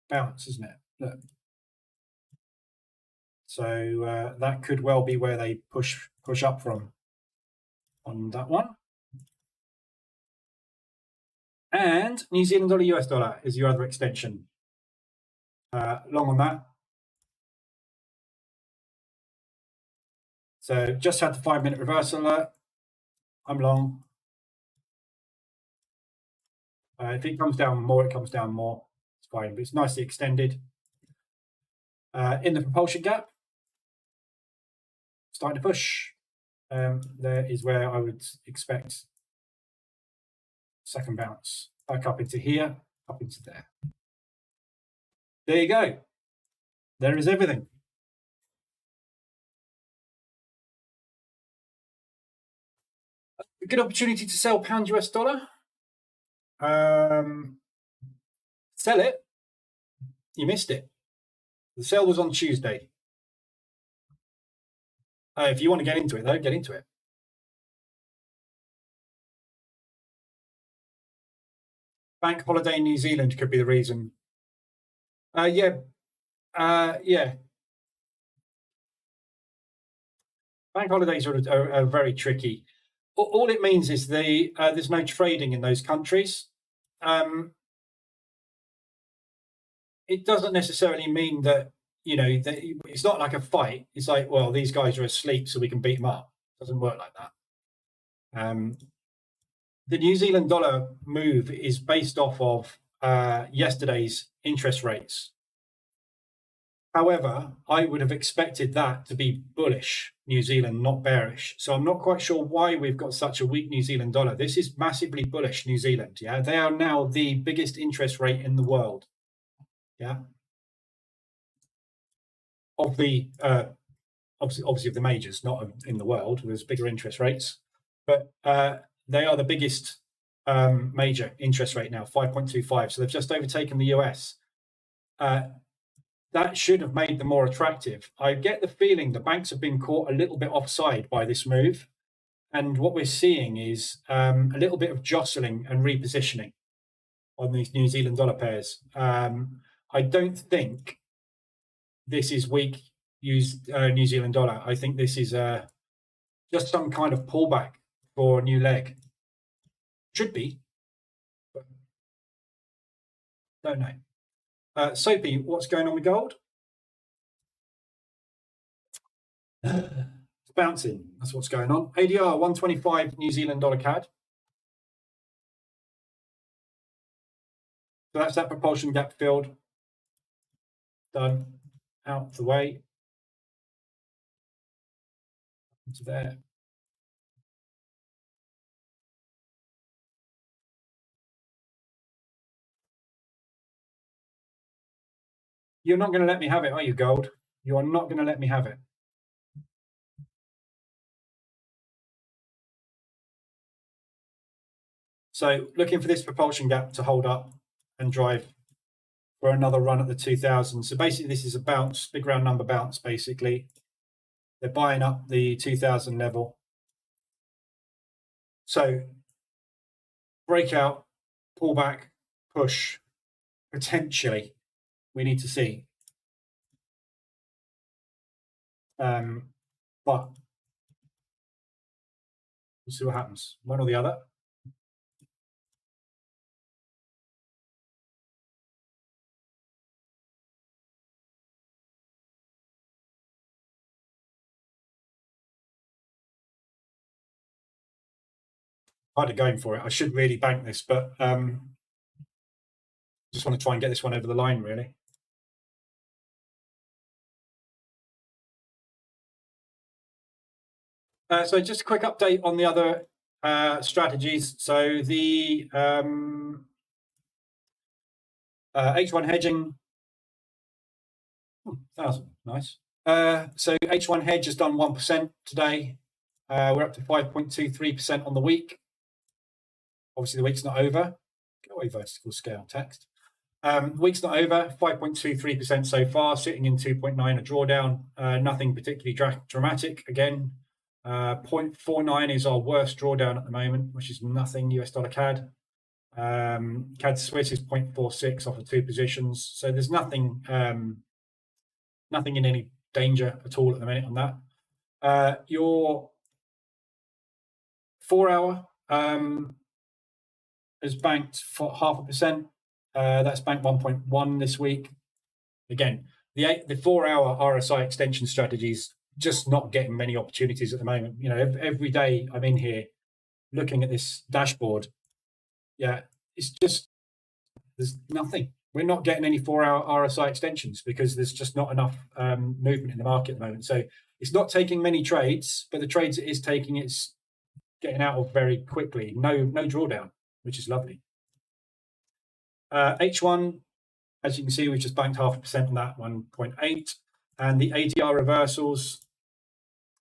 bounce, isn't it? Look. So that could well be where they push up from on that one. And New Zealand dollar, US dollar is your other extension. Long on that. So just had the 5-minute reversal. I'm long. If it comes down more, it comes down more. It's fine, but it's nicely extended. In the propulsion gap, starting to push. There is where I would expect second bounce. Back up into here, up into there. There you go. There is everything. A good opportunity to sell pound US dollar. Sell it. You missed it. The sale was on Tuesday. If you want to get into it, though, get into it. Bank holiday in New Zealand could be the reason. Yeah. Bank holidays are very tricky. All it means is there's no trading in those countries. It doesn't necessarily mean that, it's not like a fight. It's like, well, these guys are asleep, so we can beat them up. It doesn't work like that. The New Zealand dollar move is based off of yesterday's interest rates. However, I would have expected that to be bullish New Zealand, not bearish. So I'm not quite sure why we've got such a weak New Zealand dollar. This is massively bullish New Zealand. Yeah, they are now the biggest interest rate in the world. Yeah, of the obviously of the majors, not in the world. There's bigger interest rates. but they are the biggest major interest rate now, 5.25. So they've just overtaken the US. That should have made them more attractive. I get the feeling the banks have been caught a little bit offside by this move. And what we're seeing is a little bit of jostling and repositioning on these New Zealand dollar pairs. I don't think this is weak New Zealand dollar. I think this is just some kind of pullback for a new leg. Should be, but don't know. Soapy, what's going on with gold? It's bouncing. That's what's going on. ADR 125 New Zealand dollar CAD. So that's that propulsion gap filled. Done. Out the way. Into there. You're not going to let me have it, are you, gold? You are not going to let me have it. So looking for this propulsion gap to hold up and drive for another run at the 2000. So basically this is a bounce, big round number bounce basically. They're buying up the 2000 level. So breakout, pullback, push, potentially we need to see. But we'll see what happens, one or the other. Harder going for it. I should really bank this, but just want to try and get this one over the line, really. So just a quick update on the other strategies. So the H1 hedging, 1,000, nice. So H1 hedge has done 1% today. We're up to 5.23% on the week. Obviously, the week's not over. Go away, vertical scale text. Week's not over, 5.23% so far, sitting in 2.9 a drawdown. Nothing particularly dramatic. Again, 0.49 is our worst drawdown at the moment, which is nothing US dollar CAD. CAD Swiss is 0.46 off of 2 positions. So there's nothing nothing in any danger at all at the minute on that. Your 4 hour is banked for 0.5%. That's banked 1.1 this week. Again, the 4 hour RSI extension strategies just not getting many opportunities at the moment. You know, every day I'm in here looking at this dashboard. Yeah, it's just there's nothing. We're not getting any 4 hour RSI extensions because there's just not enough movement in the market at the moment. So it's not taking many trades, but the trades it is taking, it's getting out of very quickly. No drawdown, which is lovely. H1, as you can see, we've just banked 0.5% on that, 1.8. And the ADR reversals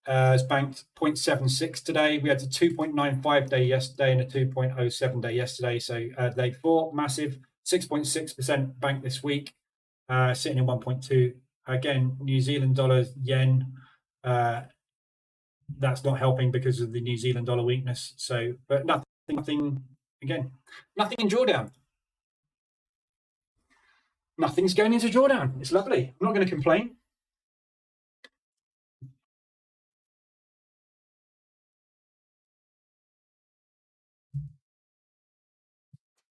is banked 0.76 today. We had a 2.95 day yesterday and a 2.07 day yesterday. So day 4, massive, 6.6% banked this week, sitting in 1.2. Again, New Zealand dollar, yen, that's not helping because of the New Zealand dollar weakness. So, but nothing again, nothing in drawdown. Nothing's going into drawdown. It's lovely. I'm not going to complain.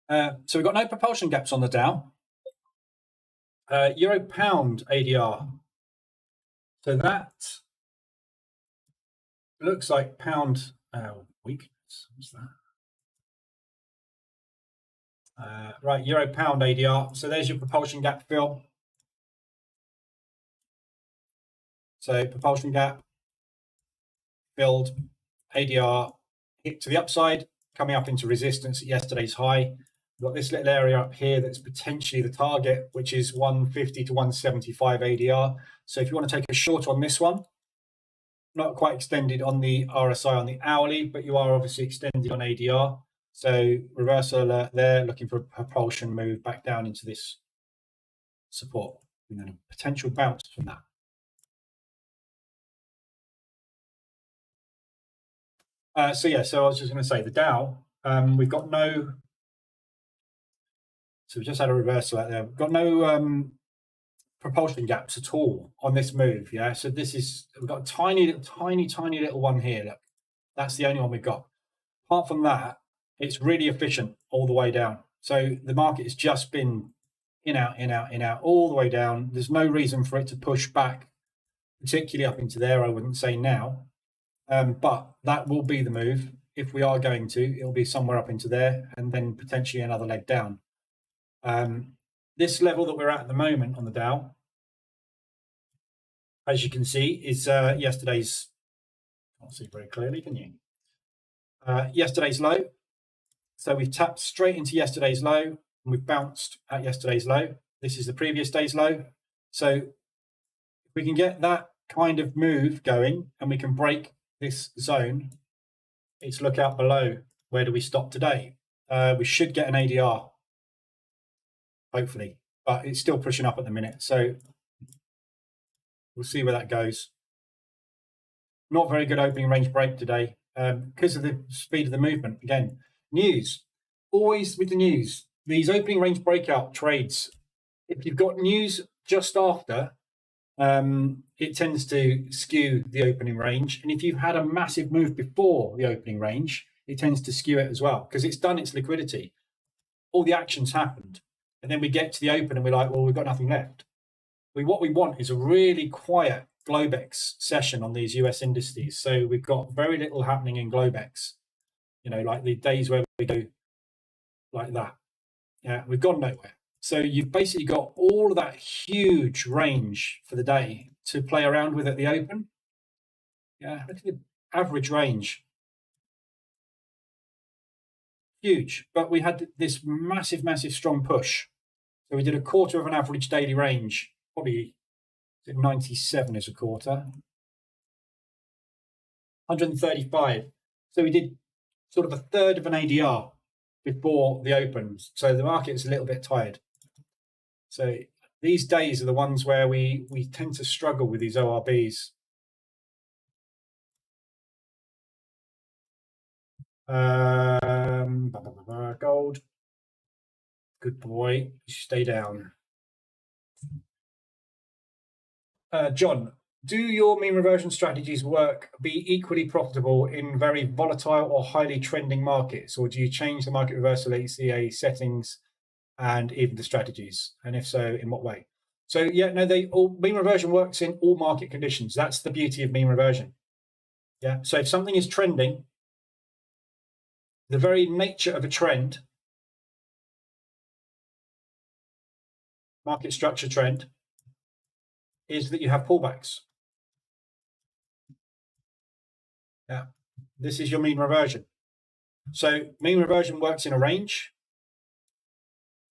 So we've got no propulsion gaps on the Dow. Euro pound ADR. So that looks like pound weakness. What's that? Right, Euro pound ADR. So there's your propulsion gap fill. So propulsion gap filled, ADR hit to the upside, coming up into resistance at yesterday's high. We've got this little area up here that's potentially the target, which is 150 to 175 ADR. So if you want to take a short on this one, not quite extended on the RSI on the hourly, but you are obviously extended on ADR. So reversal alert there, looking for a propulsion move back down into this support, and then a potential bounce from that. So I was just going to say the Dow, we've got no, so we just had a reversal out there. We've got no propulsion gaps at all on this move. Yeah, so this is, we've got a tiny little one here. Look, that's the only one we've got. Apart from that, it's really efficient all the way down. So the market has just been in, out, all the way down. There's no reason for it to push back, particularly up into there, I wouldn't say now. But that will be the move. If we are going to, it'll be somewhere up into there and then potentially another leg down. This level that we're at the moment on the Dow, as you can see, is yesterday's, can't see very clearly, can you? Yesterday's low. So we've tapped straight into yesterday's low and we've bounced at yesterday's low. This is the previous day's low. So if we can get that kind of move going and we can break this zone, it's look out below. Where do we stop today? We should get an ADR, hopefully, but it's still pushing up at the minute. So we'll see where that goes. Not very good opening range break today because of the speed of the movement. Again, news, always with the news, these opening range breakout trades, if you've got news just after, it tends to skew the opening range. And if you've had a massive move before the opening range, it tends to skew it as well because it's done its liquidity. All the action's happened. And then we get to the open and we're like, well, we've got nothing left. What we want is a really quiet Globex session on these US indices. So we've got very little happening in Globex, you know, like the days where we go like that. Yeah, we've gone nowhere. So you've basically got all of that huge range for the day to play around with at the open. Yeah, look at the average range. Huge, but we had this massive strong push. So we did a quarter of an average daily range, probably 97 is a quarter, 135. So we did sort of a third of an ADR before the opens. So the market's a little bit tired. So these days are the ones where we tend to struggle with these ORBs. Gold. Good boy. Stay down. John, do your mean reversion strategies be equally profitable in very volatile or highly trending markets, or do you change the market reversal EA settings and even the strategies? And if so, in what way? So yeah, no, mean reversion works in all market conditions. That's the beauty of mean reversion. Yeah. So if something is trending, the very nature of a trend, market structure trend, is that you have pullbacks. Yeah, this is your mean reversion. So mean reversion works in a range.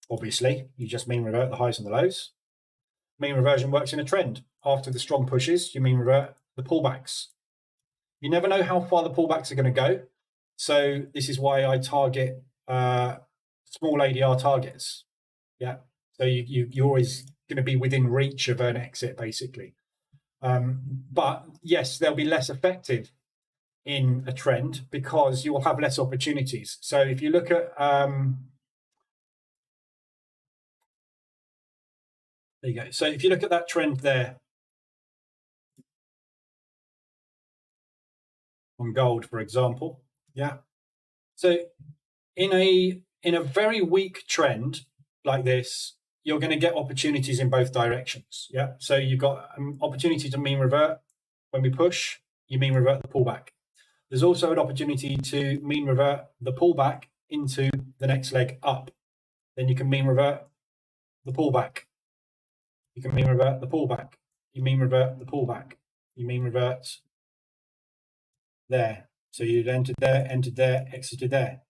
Obviously, you just mean revert the highs and the lows. Mean reversion works in a trend. After the strong pushes, you mean revert the pullbacks. You never know how far the pullbacks are going to go. So this is why I target small ADR targets. Yeah. So you're always going to be within reach of an exit, basically. But yes, they'll be less effective in a trend because you will have less opportunities. So if you look at there you go. So if you look at that trend there on gold, for example, yeah. So in a very weak trend like this, you're going to get opportunities in both directions. Yeah. So you've got an opportunity to mean revert when we push. You mean revert the pullback. There's also an opportunity to mean revert the pullback into the next leg up. Then you can mean revert the pullback. You can mean revert the pullback. You mean revert the pullback. You mean revert there. So you'd entered there, exited there.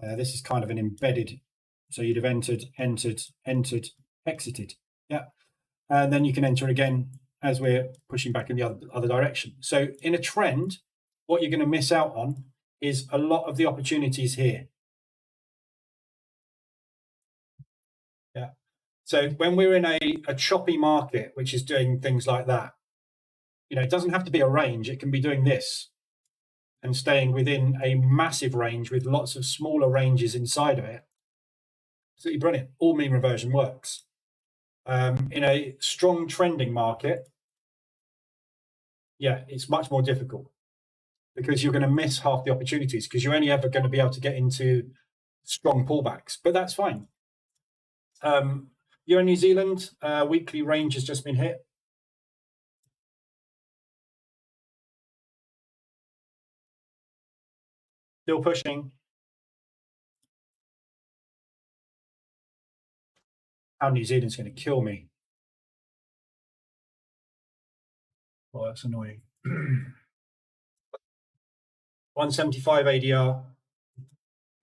This is kind of an embedded. So you'd have entered, exited. Yeah. And then you can enter again as we're pushing back in the other direction. So in a trend, what you're going to miss out on is a lot of the opportunities here. Yeah. So when we're in a choppy market, which is doing things like that, it doesn't have to be a range. It can be doing this and staying within a massive range with lots of smaller ranges inside of it. Absolutely brilliant. All mean reversion works. In a strong trending market, yeah, it's much more difficult because you're going to miss half the opportunities because you're only ever going to be able to get into strong pullbacks, but that's fine. Euro New Zealand weekly range has just been hit. Still pushing. Pound New Zealand's going to kill me. Oh, that's annoying. 175 ADR.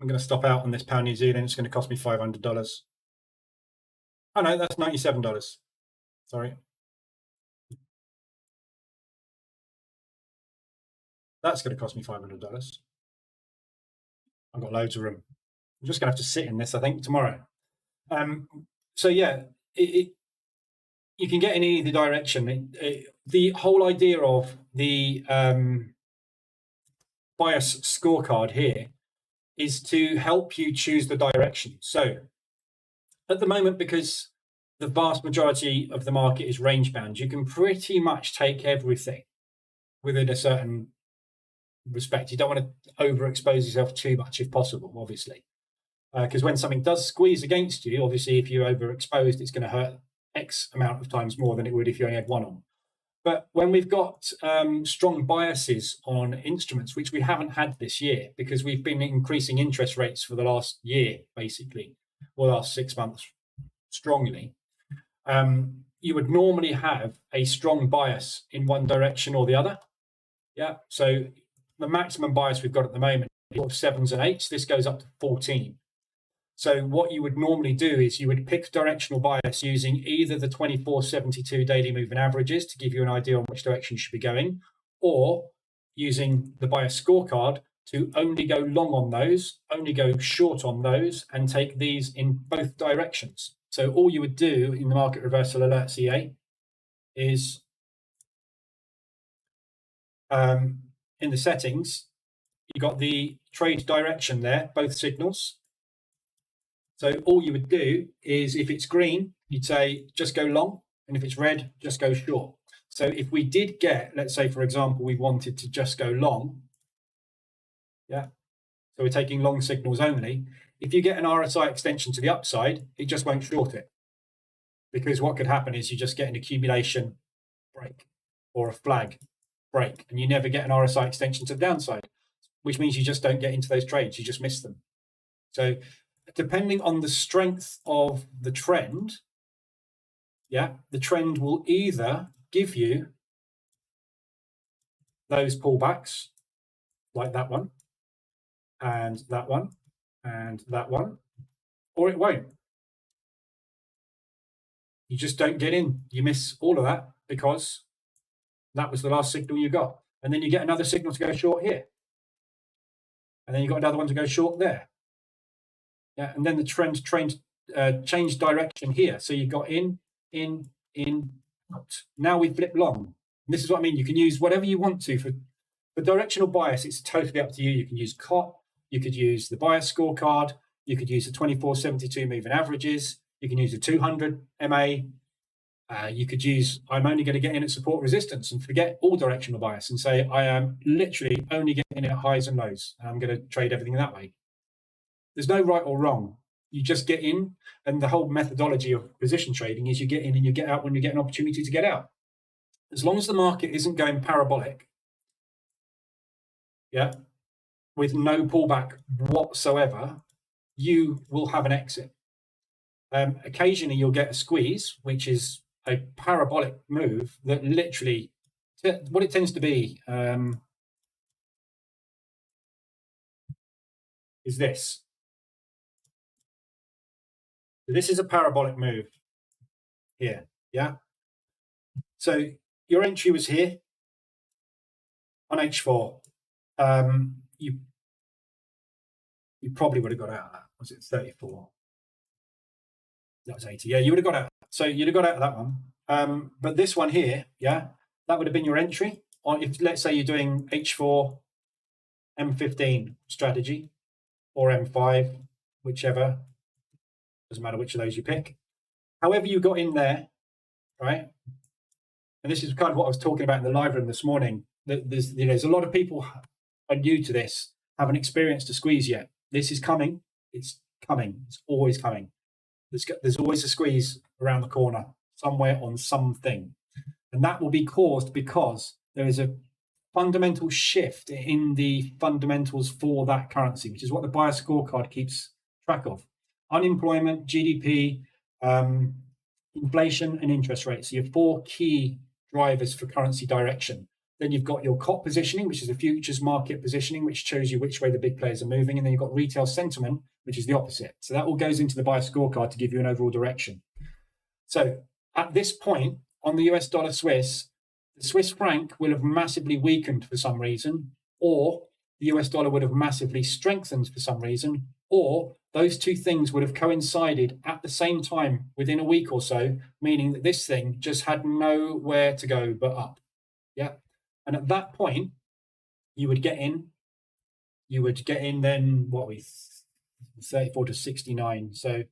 I'm going to stop out on this Pound New Zealand. It's going to cost me $500. Oh no, that's $97. Sorry. That's going to cost me $500. I've got loads of room. I'm just going to have to sit in this, I think, tomorrow. So yeah, you can get in either direction. The whole idea of the bias scorecard here is to help you choose the direction. So at the moment, because the vast majority of the market is range bound, you can pretty much take everything within a certain respect. You don't want to overexpose yourself too much if possible, obviously. Because when something does squeeze against you, obviously, if you're overexposed, it's going to hurt X amount of times more than it would if you only had one on. But when we've got strong biases on instruments, which we haven't had this year because we've been increasing interest rates for the last year, basically, or the last 6 months strongly, you would normally have a strong bias in one direction or the other. Yeah. So the maximum bias we've got at the moment is 7s and 8s. This goes up to 14. So what you would normally do is you would pick directional bias using either the 2472 daily moving averages to give you an idea on which direction you should be going, or using the bias scorecard to only go long on those, only go short on those, and take these in both directions. So all you would do in the market reversal alerts EA is in the settings, you got the trade direction there, both signals. So all you would do is if it's green, you'd say just go long. And if it's red, just go short. So if we did get, let's say, for example, we wanted to just go long. Yeah. So we're taking long signals only. If you get an RSI extension to the upside, it just won't short it. Because what could happen is you just get an accumulation break or a flag break, and you never get an RSI extension to the downside, which means you just don't get into those trades. You just miss them. So depending on the strength of the trend, yeah, the trend will either give you those pullbacks like that one and that one and that one, or it won't. You just don't get in. You miss all of that because that was the last signal you got. And then you get another signal to go short here. And then you got another one to go short there. Yeah, and then the trend changed direction here. So you got in, out. Now we flip long. And this is what I mean. You can use whatever you want to for directional bias. It's totally up to you. You can use COT. You could use the bias scorecard. You could use the 2472 moving averages. You can use the 200 MA. You could use, I'm only going to get in at support resistance and forget all directional bias and say, I am literally only getting in at highs and lows. And I'm going to trade everything that way. There's no right or wrong. You just get in, and the whole methodology of position trading is you get in and you get out when you get an opportunity to get out. As long as the market isn't going parabolic, yeah, with no pullback whatsoever, you will have an exit. Occasionally you'll get a squeeze, which is a parabolic move that literally, what it tends to be is this. This is a parabolic move here, yeah? So your entry was here on H4. You probably would have got out of that. Was it 34? That was 80. Yeah, you would have got out. So you'd have got out of that one. But this one here, yeah, that would have been your entry. On if let's say you're doing H4, M15 strategy, or M5, whichever. Doesn't matter which of those you pick. However you got in there, right? And this is kind of what I was talking about in the live room this morning. There's a lot of people are new to this, haven't experienced a squeeze yet. This is coming. It's coming. It's always coming. There's always a squeeze around the corner somewhere on something. And that will be caused because there is a fundamental shift in the fundamentals for that currency, which is what the buyer scorecard keeps track of. Unemployment, GDP, inflation, and interest rates. So you have 4 key drivers for currency direction. Then you've got your COP positioning, which is the futures market positioning, which shows you which way the big players are moving. And then you've got retail sentiment, which is the opposite. So that all goes into the buyer scorecard to give you an overall direction. So at this point on the US dollar Swiss, the Swiss franc will have massively weakened for some reason, or the US dollar would have massively strengthened for some reason, or those two things would have coincided at the same time within a week or so, meaning that this thing just had nowhere to go but up. Yeah. And at that point, you would get in. You would get in then, 34 to 69. So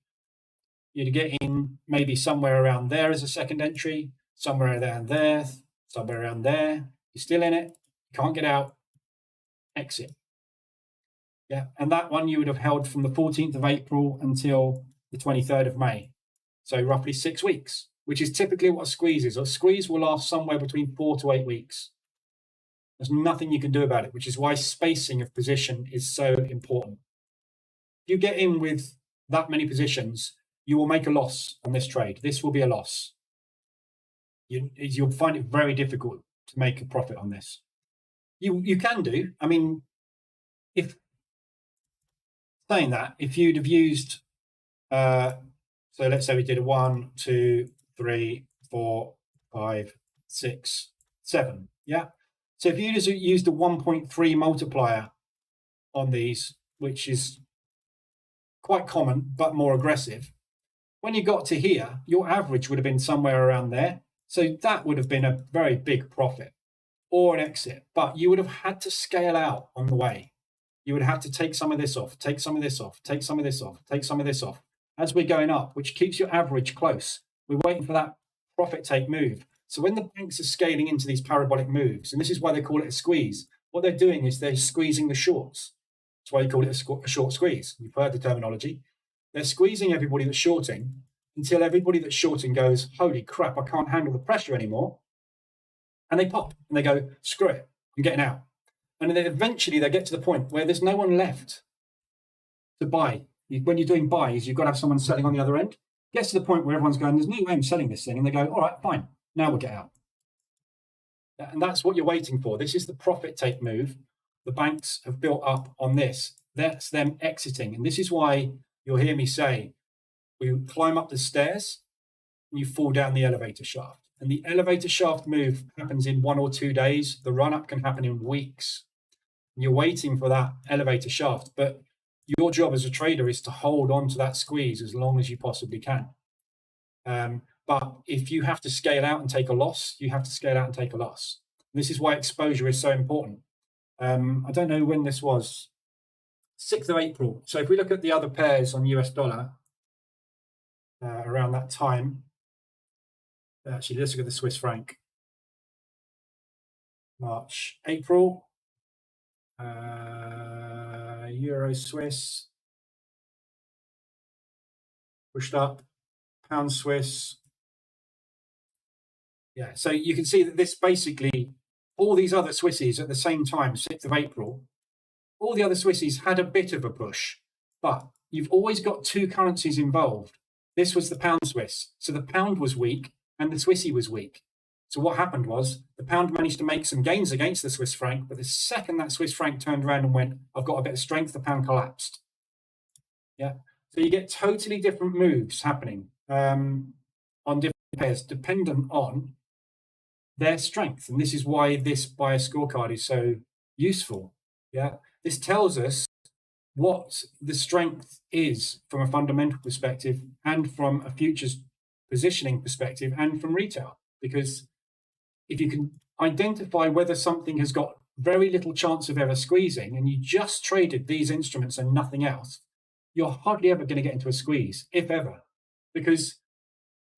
you'd get in maybe somewhere around there as a second entry, somewhere around there, somewhere around there. You're still in it. You can't get out. Exit. Yeah. And that one you would have held from the 14th of April until the 23rd of May. So roughly 6 weeks, which is typically what a squeeze is. A squeeze will last somewhere between 4 to 8 weeks. There's nothing you can do about it, which is why spacing of position is so important. If you get in with that many positions, you will make a loss on this trade. This will be a loss. You'll find it very difficult to make a profit on this. You can do. I mean, if saying that, if you'd have used, so let's say we did a 1, 2, 3, 4, 5, 6, 7. Yeah. So if you just used a 1.3 multiplier on these, which is quite common but more aggressive, when you got to here, your average would have been somewhere around there. So that would have been a very big profit or an exit, but you would have had to scale out on the way. You would have to take some of this off, take some of this off, take some of this off, take some of this off as we're going up, which keeps your average close. We're waiting for that profit take move. So when the banks are scaling into these parabolic moves, and this is why they call it a squeeze, what they're doing is they're squeezing the shorts. That's why you call it a short squeeze. You've heard the terminology. They're squeezing everybody that's shorting until everybody that's shorting goes, holy crap, I can't handle the pressure anymore. And they pop and they go, screw it, I'm getting out. And then eventually they get to the point where there's no one left to buy. When you're doing buys, you've got to have someone selling on the other end. It gets to the point where everyone's going, there's no way I'm selling this thing. And they go, all right, fine, now we'll get out. And that's what you're waiting for. This is the profit take move. The banks have built up on this. That's them exiting. And this is why you'll hear me say, we climb up the stairs and you fall down the elevator shaft. And the elevator shaft move happens in 1 or 2 days. The run up can happen in weeks. And you're waiting for that elevator shaft. But your job as a trader is to hold on to that squeeze as long as you possibly can. But if you have to scale out and take a loss, you have to scale out and take a loss. This is why exposure is so important. I don't know when this was, 6th of April. So if we look at the other pairs on US dollar around that time, actually, let's look at the Swiss franc. March, April, Euro Swiss, pushed up, pound Swiss. Yeah, so you can see that this basically, all these other Swissies at the same time, 6th of April, all the other Swissies had a bit of a push, but you've always got 2 currencies involved. This was the pound Swiss. So the pound was weak and the Swissy was weak. So what happened was the pound managed to make some gains against the Swiss franc, but the second that Swiss franc turned around and went, I've got a bit of strength, the pound collapsed. Yeah. So you get totally different moves happening on different pairs, dependent on their strength. And this is why this buyer scorecard is so useful. Yeah, this tells us what the strength is from a fundamental perspective and from a futures positioning perspective and from retail. Because if you can identify whether something has got very little chance of ever squeezing and you just traded these instruments and nothing else, you're hardly ever going to get into a squeeze, if ever. Because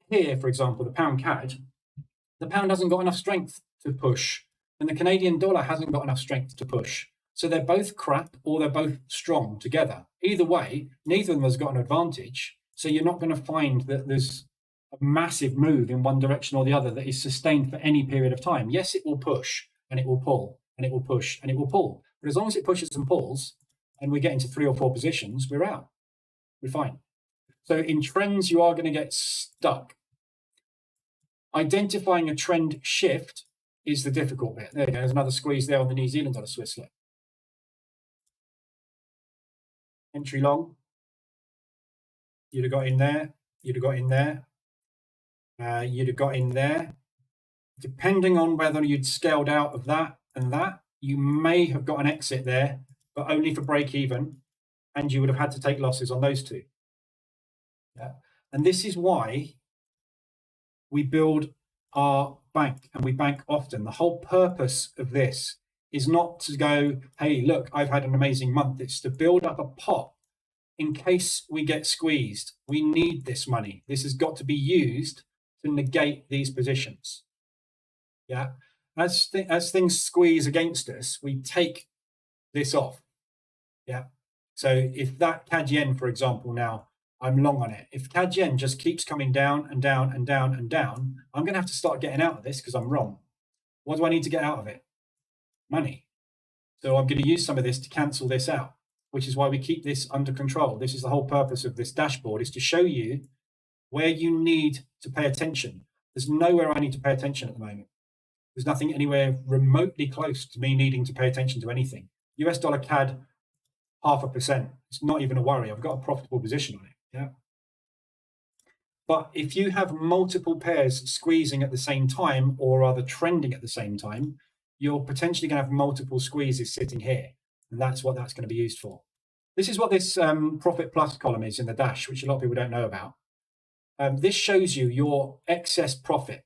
here, for example, the pound CAD, the pound hasn't got enough strength to push, and the Canadian dollar hasn't got enough strength to push. So they're both crap or they're both strong together. Either way, neither of them has got an advantage. So you're not going to find that there's a massive move in one direction or the other that is sustained for any period of time. Yes, it will push and it will pull and it will push and it will pull. But as long as it pushes and pulls and we get into 3 or 4 positions, we're out. We're fine. So in trends, you are going to get stuck. Identifying a trend shift is the difficult bit. There you go. There's another squeeze there on the New Zealand dollar Swiss slip. Entry long. You'd have got in there. You'd have got in there. You'd have got in there. Depending on whether you'd scaled out of that and that, you may have got an exit there, but only for break even, and you would have had to take losses on those two. Yeah. And this is why we build our bank, and we bank often. The whole purpose of this is not to go, hey, look, I've had an amazing month. It's to build up a pot in case we get squeezed. We need this money. This has got to be used to negate these positions. Yeah. As things squeeze against us, we take this off. Yeah. So if that CAD yen, for example, now I'm long on it. If CAD yen just keeps coming down and down and down and down, I'm going to have to start getting out of this because I'm wrong. What do I need to get out of it? Money. So I'm going to use some of this to cancel this out, which is why we keep this under control. This is the whole purpose of this dashboard, is to show you where you need to pay attention. There's nowhere I need to pay attention at the moment. There's nothing anywhere remotely close to me needing to pay attention to anything. US dollar CAD, 0.5%. It's not even a worry. I've got a profitable position on it. Yeah. But if you have multiple pairs squeezing at the same time, or rather trending at the same time, you're potentially going to have multiple squeezes sitting here. And that's what that's going to be used for. This is what this profit plus column is in the dash, which a lot of people don't know about. This shows you your excess profit.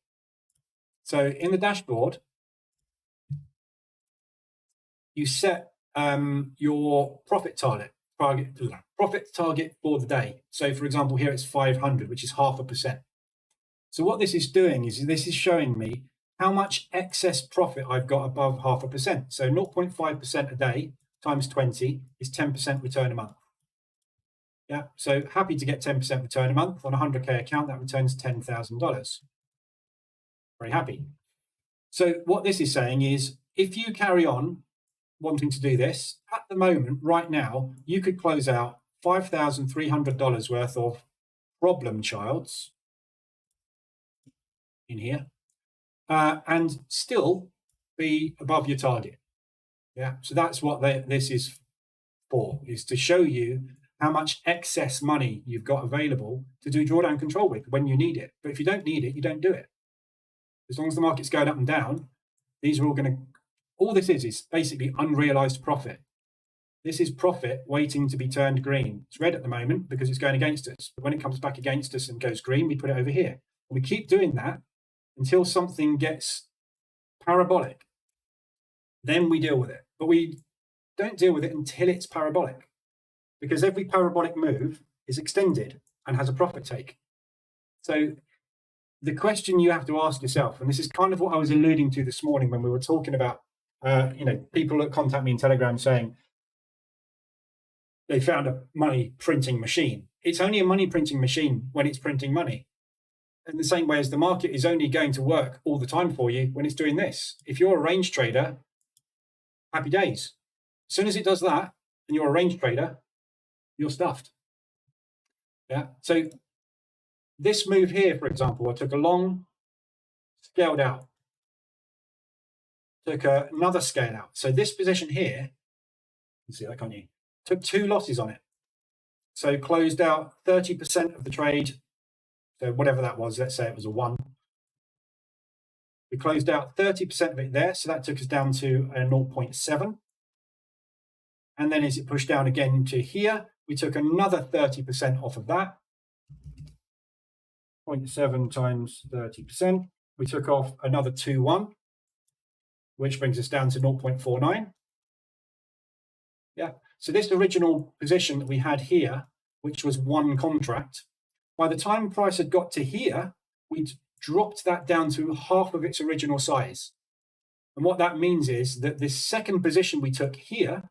So in the dashboard, you set your profit target for the day. So for example, here it's 500, which is 0.5%. So what this is doing is this is showing me how much excess profit I've got above 0.5%. So 0.5% a day times 20 is 10% return a month. Yeah, so happy to get 10% return a month on a 100K account. That returns $10,000. Very happy. So what this is saying is, if you carry on wanting to do this, at the moment, right now, you could close out $5,300 worth of problem childs in here and still be above your target. Yeah, so that's what this is for, is to show you how much excess money you've got available to do drawdown control with when you need it. But if you don't need it, you don't do it. As long as the market's going up and down, these are all going to, all this is basically unrealized profit. This is profit waiting to be turned green. It's red at the moment because it's going against us. But when it comes back against us and goes green, we put it over here. And we keep doing that until something gets parabolic. Then we deal with it. But we don't deal with it until it's parabolic, because every parabolic move is extended and has a profit take. So the question you have to ask yourself, and this is kind of what I was alluding to this morning when we were talking about, people that contact me in Telegram saying they found a money printing machine. It's only a money printing machine when it's printing money. In the same way as the market is only going to work all the time for you when it's doing this. If you're a range trader, happy days. As soon as it does that and you're a range trader, you're stuffed. Yeah. So this move here, for example, I took a long, scaled out, took another scale out. So this position here, you can see that, can't you? Took 2 losses on it. So closed out 30% of the trade. So whatever that was, let's say it was a 1. We closed out 30% of it there, so that took us down to a 0.7. And then as it pushed down again to here, we took another 30% off of that. 0.7 times 30%. We took off another 2.1, which brings us down to 0.49. Yeah, so this original position that we had here, which was one contract, by the time price had got to here, we'd dropped that down to half of its original size. And what that means is that this second position we took here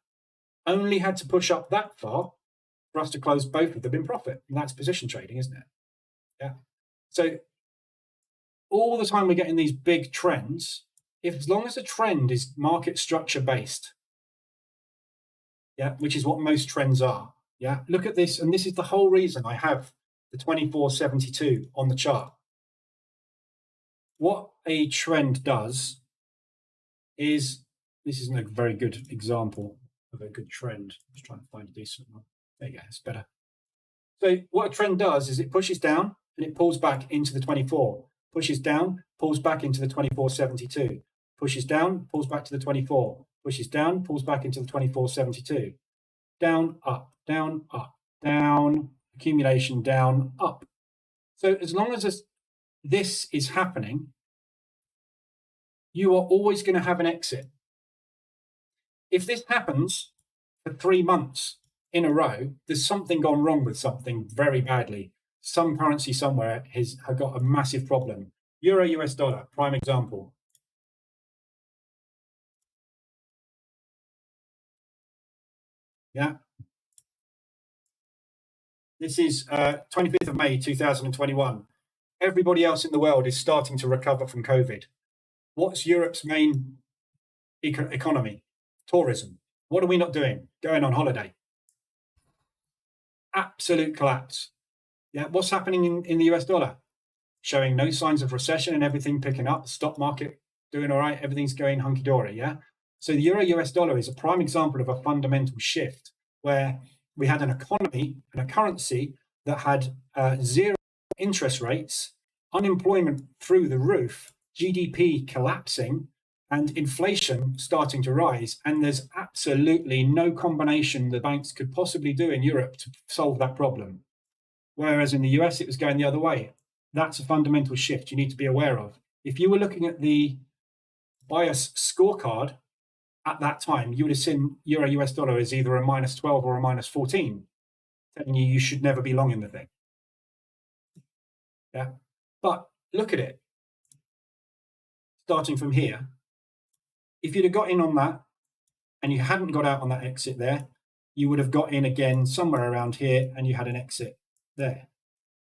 only had to push up that far for us to close both of them in profit. And that's position trading, isn't it? Yeah. So all the time we're getting these big trends, as long as the trend is market structure based, yeah, which is what most trends are. Yeah, look at this, and this is the whole reason I have the 2472 on the chart. What a trend does is, this isn't a very good example of a good trend. I'm just trying to find a decent one. There you go, it's better. So what a trend does is it pushes down and it pulls back into the 24, pushes down, pulls back into the 2472, pushes down, pulls back to the 24, pushes down, pulls back into the 2472, down, up, down, accumulation, down, up. So as long as this is happening, you are always going to have an exit. If this happens for 3 months in a row, there's something gone wrong with something very badly. Some currency somewhere has got a massive problem. Euro, US dollar, prime example. Yeah. This is 25th of May, 2021. Everybody else in the world is starting to recover from COVID. What's Europe's main economy? Tourism. What are we not doing? Going on holiday. Absolute collapse. Yeah. What's happening in the US dollar? Showing no signs of recession and everything picking up. The stock market doing all right. Everything's going hunky-dory. Yeah. So the euro US dollar is a prime example of a fundamental shift where we had an economy and a currency that had zero interest rates, unemployment through the roof, GDP collapsing, and inflation starting to rise. And there's absolutely no combination the banks could possibly do in Europe to solve that problem. Whereas in the US, it was going the other way. That's a fundamental shift you need to be aware of. If you were looking at the bias scorecard at that time, you would have seen euro US dollar as either a -12 or a -14, telling you should never be long in the thing. Yeah. But look at it. Starting from here, if you'd have got in on that and you hadn't got out on that exit there, you would have got in again somewhere around here and you had an exit there.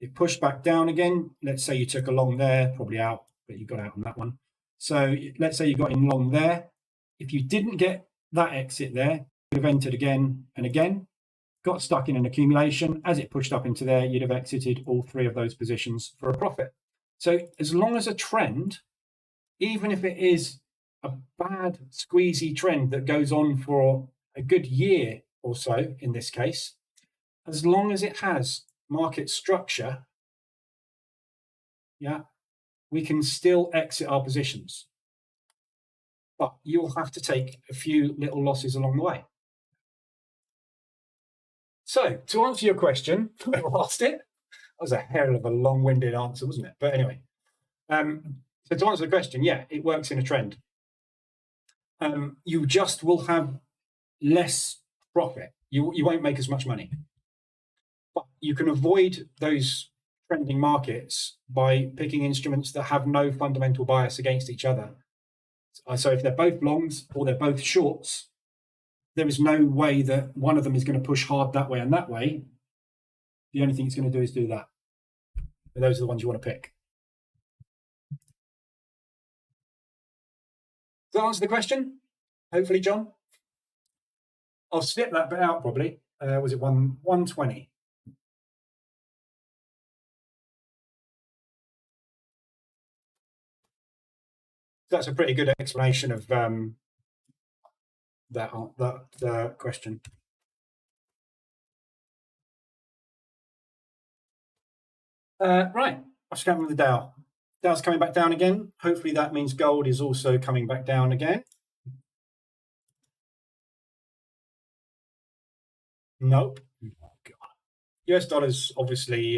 It pushed back down again. Let's say you took a long there, probably out, but you got out on that one. So let's say you got in long there. If you didn't get that exit there, you would have entered again and again, got stuck in an accumulation. As it pushed up into there, you'd have exited all 3 of those positions for a profit. So as long as a trend, even if it is a bad squeezy trend that goes on for a good year or so in this case, as long as it has market structure, yeah, we can still exit our positions. But you'll have to take a few little losses along the way. So to answer your question, I lost it. That was a hell of a long-winded answer, wasn't it? But anyway, so to answer the question, yeah, it works in a trend. You just will have less profit. You won't make as much money. But you can avoid those trending markets by picking instruments that have no fundamental bias against each other. So if they're both longs or they're both shorts, there is no way that one of them is going to push hard that way and that way. The only thing it's going to do is do that. But those are the ones you want to pick. Does that answer the question? Hopefully, John. I'll snip that bit out probably. Was it 120? That's a pretty good explanation of that question. Right, I'll scan with the Dow. Dow's coming back down again. Hopefully that means gold is also coming back down again. Nope. Oh, God. US dollar's obviously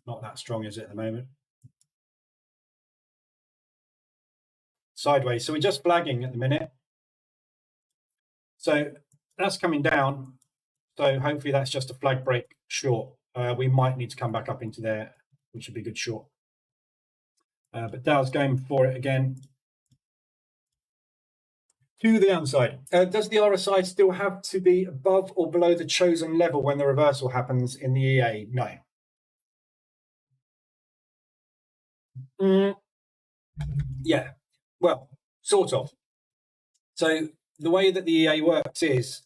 not that strong, is it, at the moment? Sideways. So we're just flagging at the minute. So that's coming down. So hopefully that's just a flag break short. We might need to come back up into there, which would be a good short. But Dow's going for it again. To the downside. Does the RSI still have to be above or below the chosen level when the reversal happens in the EA? No. Yeah, well, sort of. So the way that the EA works is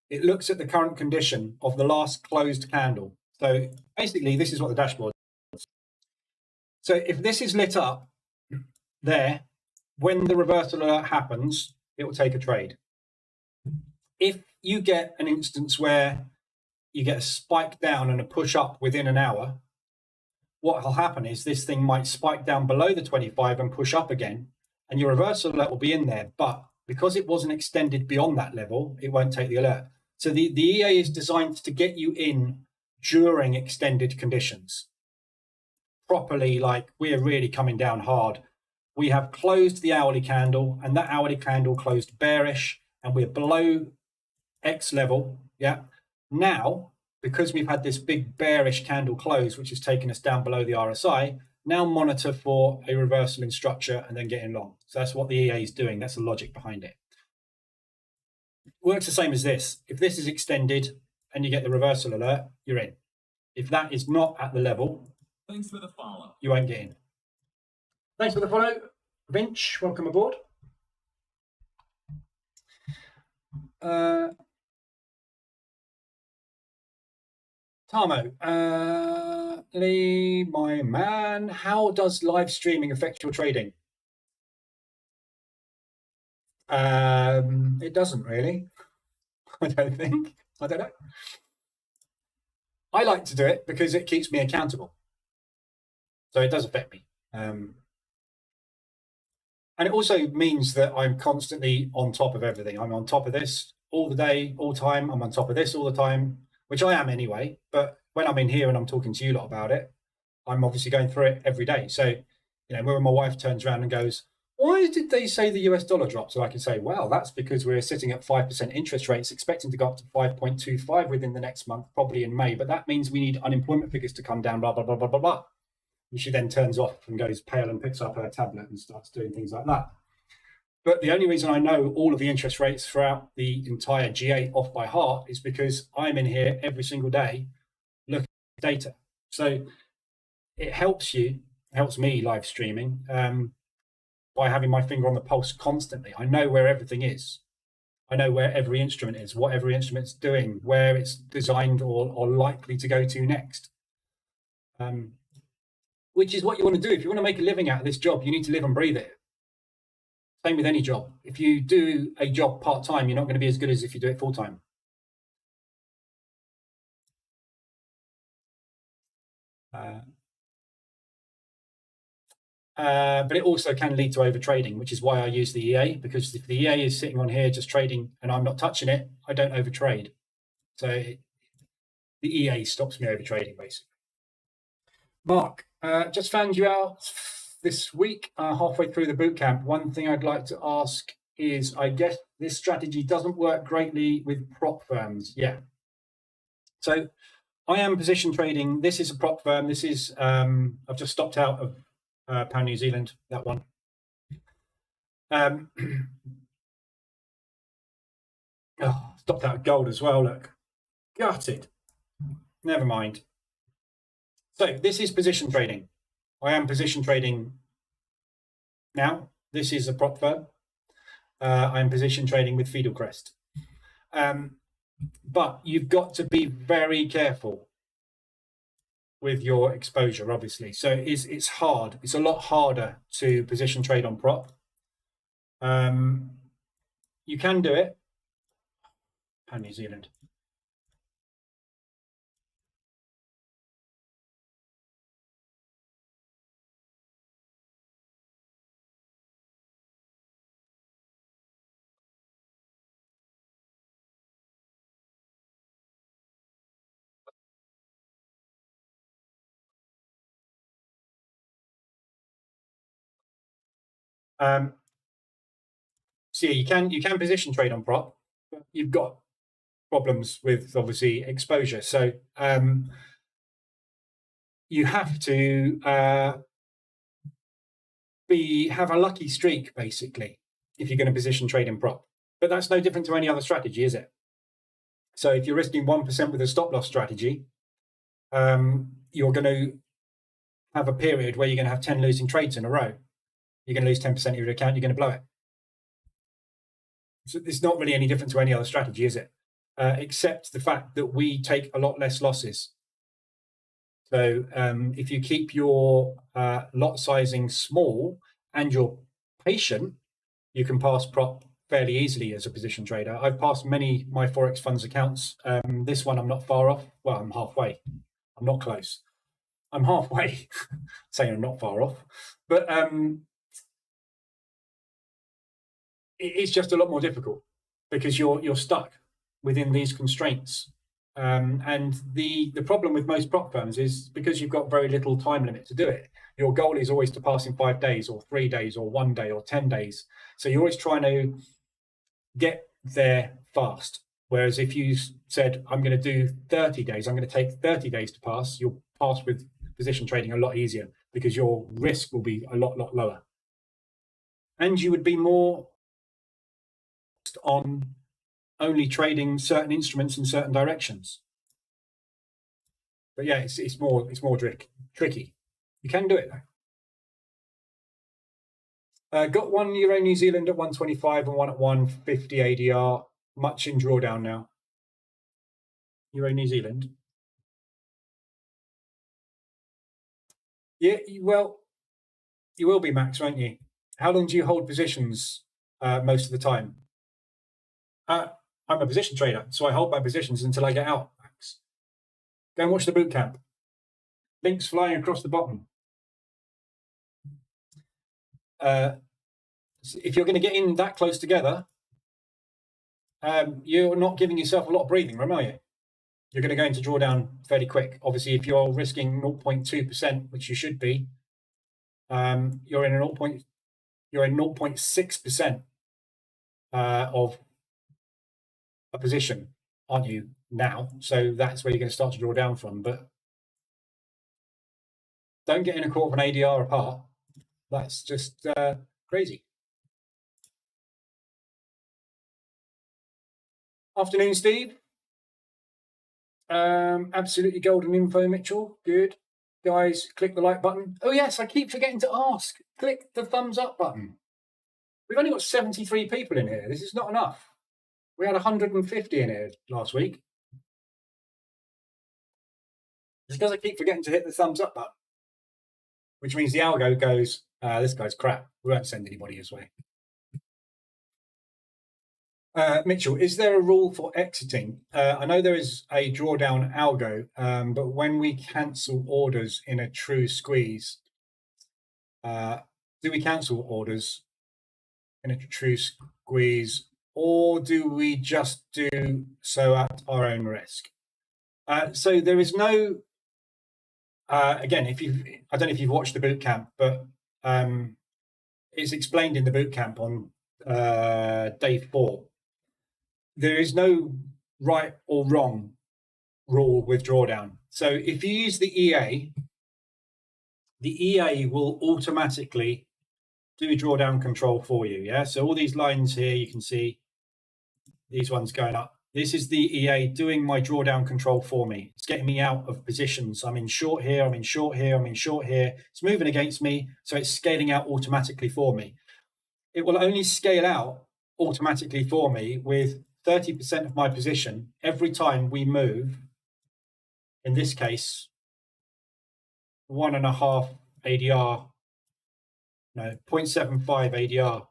it looks at the current condition of the last closed candle. So basically, this is what the dashboard is. So if this is lit up there, when the reversal alert happens, it will take a trade. If you get an instance where you get a spike down and a push up within an hour, what will happen is this thing might spike down below the 25 and push up again, and your reversal alert will be in there. But because it wasn't extended beyond that level, it won't take the alert. So the EA is designed to get you in during extended conditions. Properly, like we're really coming down hard. We have closed the hourly candle, and that hourly candle closed bearish, and we're below X level. Yeah. Now, because we've had this big bearish candle close, which has taken us down below the RSI, now monitor for a reversal in structure and then get in long. So that's what the EA is doing. That's the logic behind it. Works the same as this. If this is extended and you get the reversal alert, you're in. If that is not at the level, thanks for the follow, you won't get in. Thanks for the follow, Vinch. Welcome aboard. Tamo, Lee, my man, how does live streaming affect your trading? It doesn't really. I don't think. I don't know. I like to do it because it keeps me accountable. So it does affect me. And it also means that I'm constantly on top of everything. I'm on top of this all the day, all the time. I'm on top of this all the time, which I am anyway. But when I'm in here and I'm talking to you lot about it, I'm obviously going through it every day. So, when my wife turns around and goes, why did they say the US dollar dropped? So I can say, well, that's because we're sitting at 5% interest rates, expecting to go up to 5.25 within the next month, probably in May. But that means we need unemployment figures to come down, blah, blah, blah, blah, blah, blah. And she then turns off and goes pale and picks up her tablet and starts doing things like that. But the only reason I know all of the interest rates throughout the entire G8 off by heart is because I'm in here every single day looking at data. So it helps me live streaming by having my finger on the pulse constantly. I know where everything is. I know where every instrument is, what every instrument's doing, where it's designed or likely to go to next. Which is what you want to do. If you want to make a living out of this job, you need to live and breathe it. Same with any job. If you do a job part-time, you're not going to be as good as if you do it full-time. But it also can lead to overtrading, which is why I use the EA, because if the EA is sitting on here just trading and I'm not touching it, I don't overtrade. So the EA stops me overtrading, basically. Mark, just found you out this week, halfway through the bootcamp. One thing I'd like to ask is, I guess this strategy doesn't work greatly with prop firms. Yeah. So I am position trading. This is a prop firm. This is, I've just stopped out of Pound New Zealand, that one. Stopped out of gold as well, look. Gutted. Never mind. So this is position trading. I am position trading now. This is a prop firm. I'm position trading with Fidelcrest. But you've got to be very careful with your exposure, obviously. So it's hard. It's a lot harder to position trade on prop. You can do it. Pound New Zealand. So yeah, you can position trade on prop, but you've got problems with obviously exposure. So you have to have a lucky streak basically if you're going to position trade in prop. But that's no different to any other strategy, is it? So if you're risking 1% with a stop loss strategy, you're going to have a period where you're going to have 10 losing trades in a row. You're going to lose 10% of your account. You're going to blow it. So it's not really any different to any other strategy, is it? Except the fact that we take a lot less losses. So if you keep your lot sizing small and you're patient, you can pass prop fairly easily as a position trader. I've passed many my Forex funds accounts. This one I'm not far off. Well, I'm halfway. I'm not close. I'm halfway. Saying I'm not far off, but it's just a lot more difficult because you're stuck within these constraints. And the problem with most prop firms is because you've got very little time limit to do it. Your goal is always to pass in 5 days or 3 days or 1 day or 10 days. So you're always trying to get there fast. Whereas if you said, I'm going to do 30 days, I'm going to take 30 days to pass, you'll pass with position trading a lot easier because your risk will be a lot lower. And you would be more on only trading certain instruments in certain directions. But yeah, it's more tricky. You can do it though. Got one Euro New Zealand at 125 and one at 150 ADR. Much in drawdown now. Euro New Zealand. Yeah, well, you will be, Max, won't you? How long do you hold positions most of the time? I'm a position trader, so I hold my positions until I get out, Max. Go and watch the Bootcamp. Links flying across the bottom. If you're going to get in that close together, you're not giving yourself a lot of breathing room, are you? You're going to go into drawdown fairly quick. Obviously, if you're risking 0.2%, which you should be, you're in 0.6% of a position, aren't you, now? So that's where you're going to start to draw down from. But don't get in a quarter of an ADR apart. That's just crazy. Afternoon, Steve. Absolutely golden info, Mitchell. Good. Guys, click the like button. Oh, yes, I keep forgetting to ask. Click the thumbs up button. We've only got 73 people in here. This is not enough. We had 150 in here last week. Just because I keep forgetting to hit the thumbs up button, which means the algo goes, this guy's crap. We won't send anybody his way. Mitchell, is there a rule for exiting? I know there is a drawdown algo, but when we cancel orders in a true squeeze, do we cancel orders in a true squeeze, or do we just do so at our own risk? So there is no, again, I don't know if you've watched the bootcamp, but it's explained in the bootcamp on day 4. There is no right or wrong rule with drawdown. So if you use the EA will automatically do drawdown control for you. Yeah. So all these lines here, you can see these ones going up. This is the EA doing my drawdown control for me. It's getting me out of positions. I'm in short here, I'm in short here, I'm in short here. It's moving against me. So it's scaling out automatically for me. It will only scale out automatically for me with 30% of my position every time we move, in this case, 1.5 ADR, no, 0.75 ADR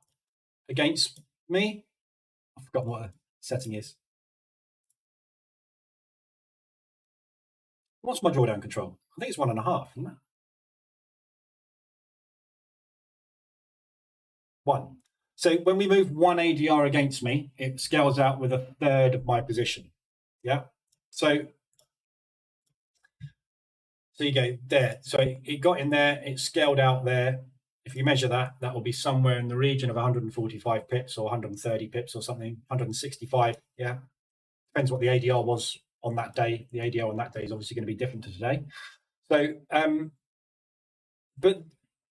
against me. I've forgotten what the setting is. What's my drawdown control? I think it's 1.5, isn't it? 1. So when we move 1 ADR against me, it scales out with 1/3 of my position. Yeah. So you go there. So it got in there, it scaled out there. if you measure that, that will be somewhere in the region of 145 pips or 130 pips or something, 165. Yeah, depends what the ADR was on that day. The ADR on that day is obviously going to be different to today. So, but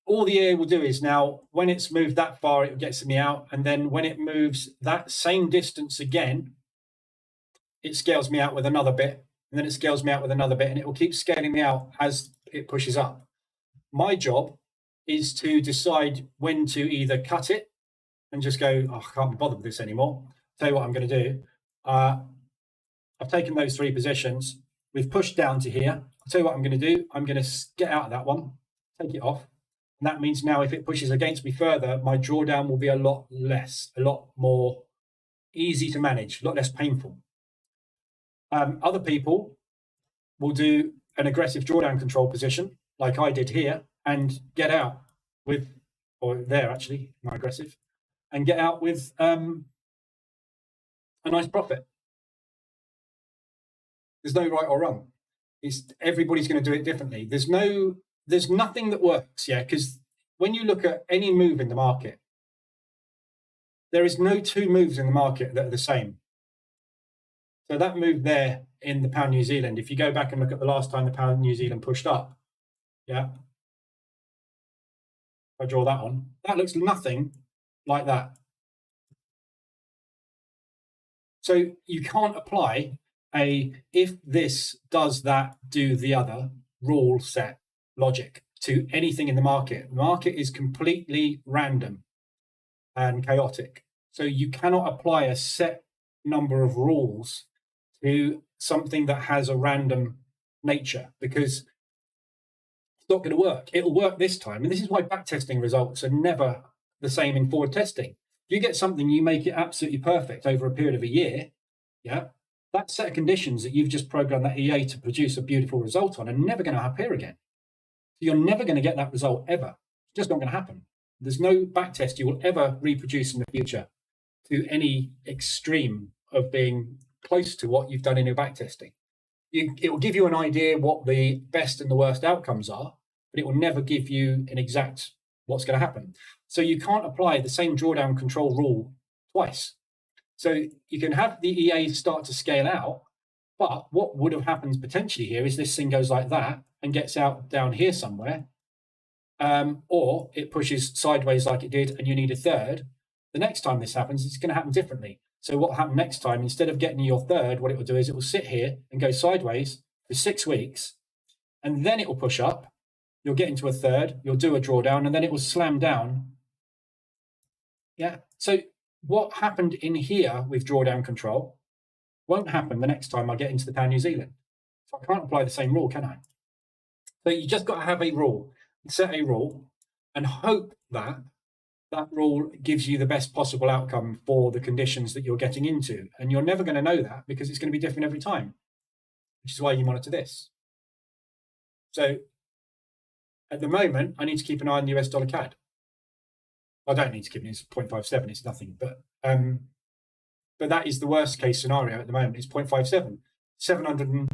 all the EA will do is now, when it's moved that far, it gets me out. And then when it moves that same distance again, it scales me out with another bit. And then it scales me out with another bit. And it will keep scaling me out as it pushes up. My job is to decide when to either cut it and just go, oh, I can't be bothered with this anymore. Tell you what I'm going to do. I've taken those 3 positions. We've pushed down to here. I'll tell you what I'm going to do. I'm going to get out of that one, take it off. And that means now if it pushes against me further, my drawdown will be a lot less, a lot more easy to manage, a lot less painful. Other people will do an aggressive drawdown control position, like I did here, and get out with, or there actually, my aggressive, and get out with a nice profit. There's no right or wrong. Everybody's going to do it differently. There's nothing that works, yeah, because when you look at any move in the market, there is no 2 moves in the market that are the same. So that move there in the pound New Zealand, if you go back and look at the last time the pound New Zealand pushed up, yeah, I draw that on, that looks nothing like that. So you can't apply a if this does that, do the other rule set logic to anything in the market. The market is completely random and chaotic. So you cannot apply a set number of rules to something that has a random nature, because it's not going to work. It'll work this time. And this is why backtesting results are never the same in forward testing. You get something, you make it absolutely perfect over a period of a year. Yeah. That set of conditions that you've just programmed that EA to produce a beautiful result on are never going to appear again. So you're never going to get that result ever. It's just not going to happen. There's no backtest you will ever reproduce in the future to any extreme of being close to what you've done in your backtesting. It will give you an idea what the best and the worst outcomes are, but it will never give you an exact what's going to happen. So you can't apply the same drawdown control rule twice. So you can have the EA start to scale out, but what would have happened potentially here is this thing goes like that and gets out down here somewhere, or it pushes sideways like it did and you need a third. The next time this happens, it's going to happen differently. So what will happen next time, instead of getting your third, what it will do is it will sit here and go sideways for 6 weeks, and then it will push up. You'll get into a third, you'll do a drawdown, and then it will slam down. Yeah. So what happened in here with drawdown control won't happen the next time I get into the pound New Zealand. So I can't apply the same rule, can I? So you just got to have a rule, set a rule, and hope that that rule gives you the best possible outcome for the conditions that you're getting into. And you're never going to know that because it's going to be different every time, which is why you monitor this. So at the moment, I need to keep an eye on the US dollar CAD. I don't need to keep it, it's 0.57, it's nothing. But that is the worst case scenario at the moment. It's 0.57, $724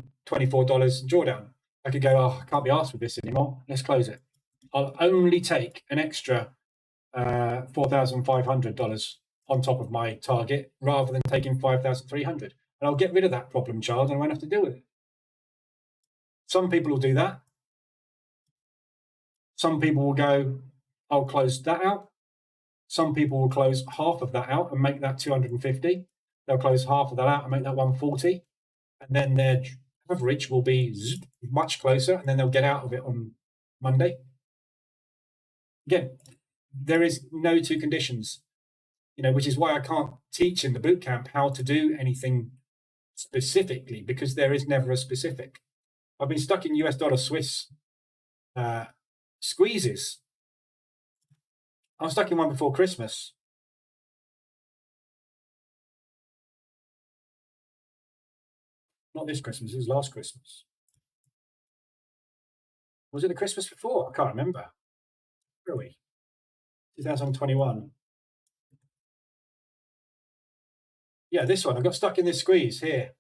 drawdown. I could go, oh, I can't be asked with this anymore. Let's close it. I'll only take an extra $4,500 on top of my target rather than taking 5,300. And I'll get rid of that problem child and I won't have to deal with it. Some people will do that. Some people will go, I'll close that out. Some people will close half of that out and make that 250. They'll close half of that out and make that 140. And then their average will be much closer, and then they'll get out of it on Monday. Again, there is no 2 conditions, which is why I can't teach in the bootcamp how to do anything specifically, because there is never a specific. I've been stuck in US dollar Swiss squeezes. I was stuck in one before Christmas. Not this Christmas, it was last Christmas. Was it the Christmas before? I can't remember. Really? 2021. Yeah, this one. I got stuck in this squeeze here.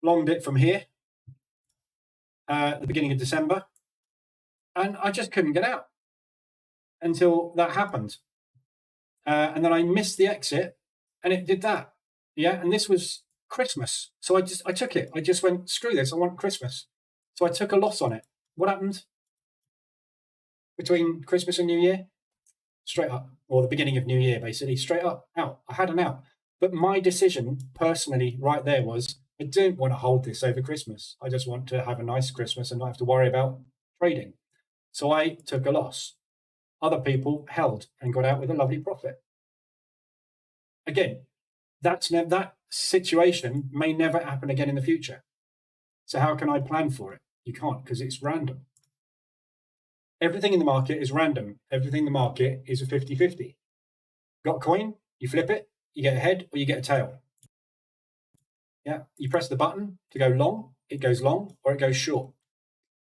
Longed it from here. at the beginning of December, and I just couldn't get out until that happened. And then I missed the exit, and it did that. Yeah, and this was Christmas, so I took it. I just went, screw this, I want Christmas. So I took a loss on it. What happened between Christmas and New Year? Straight up, or the beginning of New Year, basically, straight up, out. I had an out. But my decision personally right there was, I don't want to hold this over Christmas. I just want to have a nice Christmas and not have to worry about trading. So I took a loss. Other people held and got out with a lovely profit. Again, that situation may never happen again in the future. So how can I plan for it? You can't, because it's random. Everything in the market is random. Everything in the market is a 50-50. Got a coin, you flip it, you get a head or you get a tail. Yeah, you press the button to go long, it goes long, or it goes short.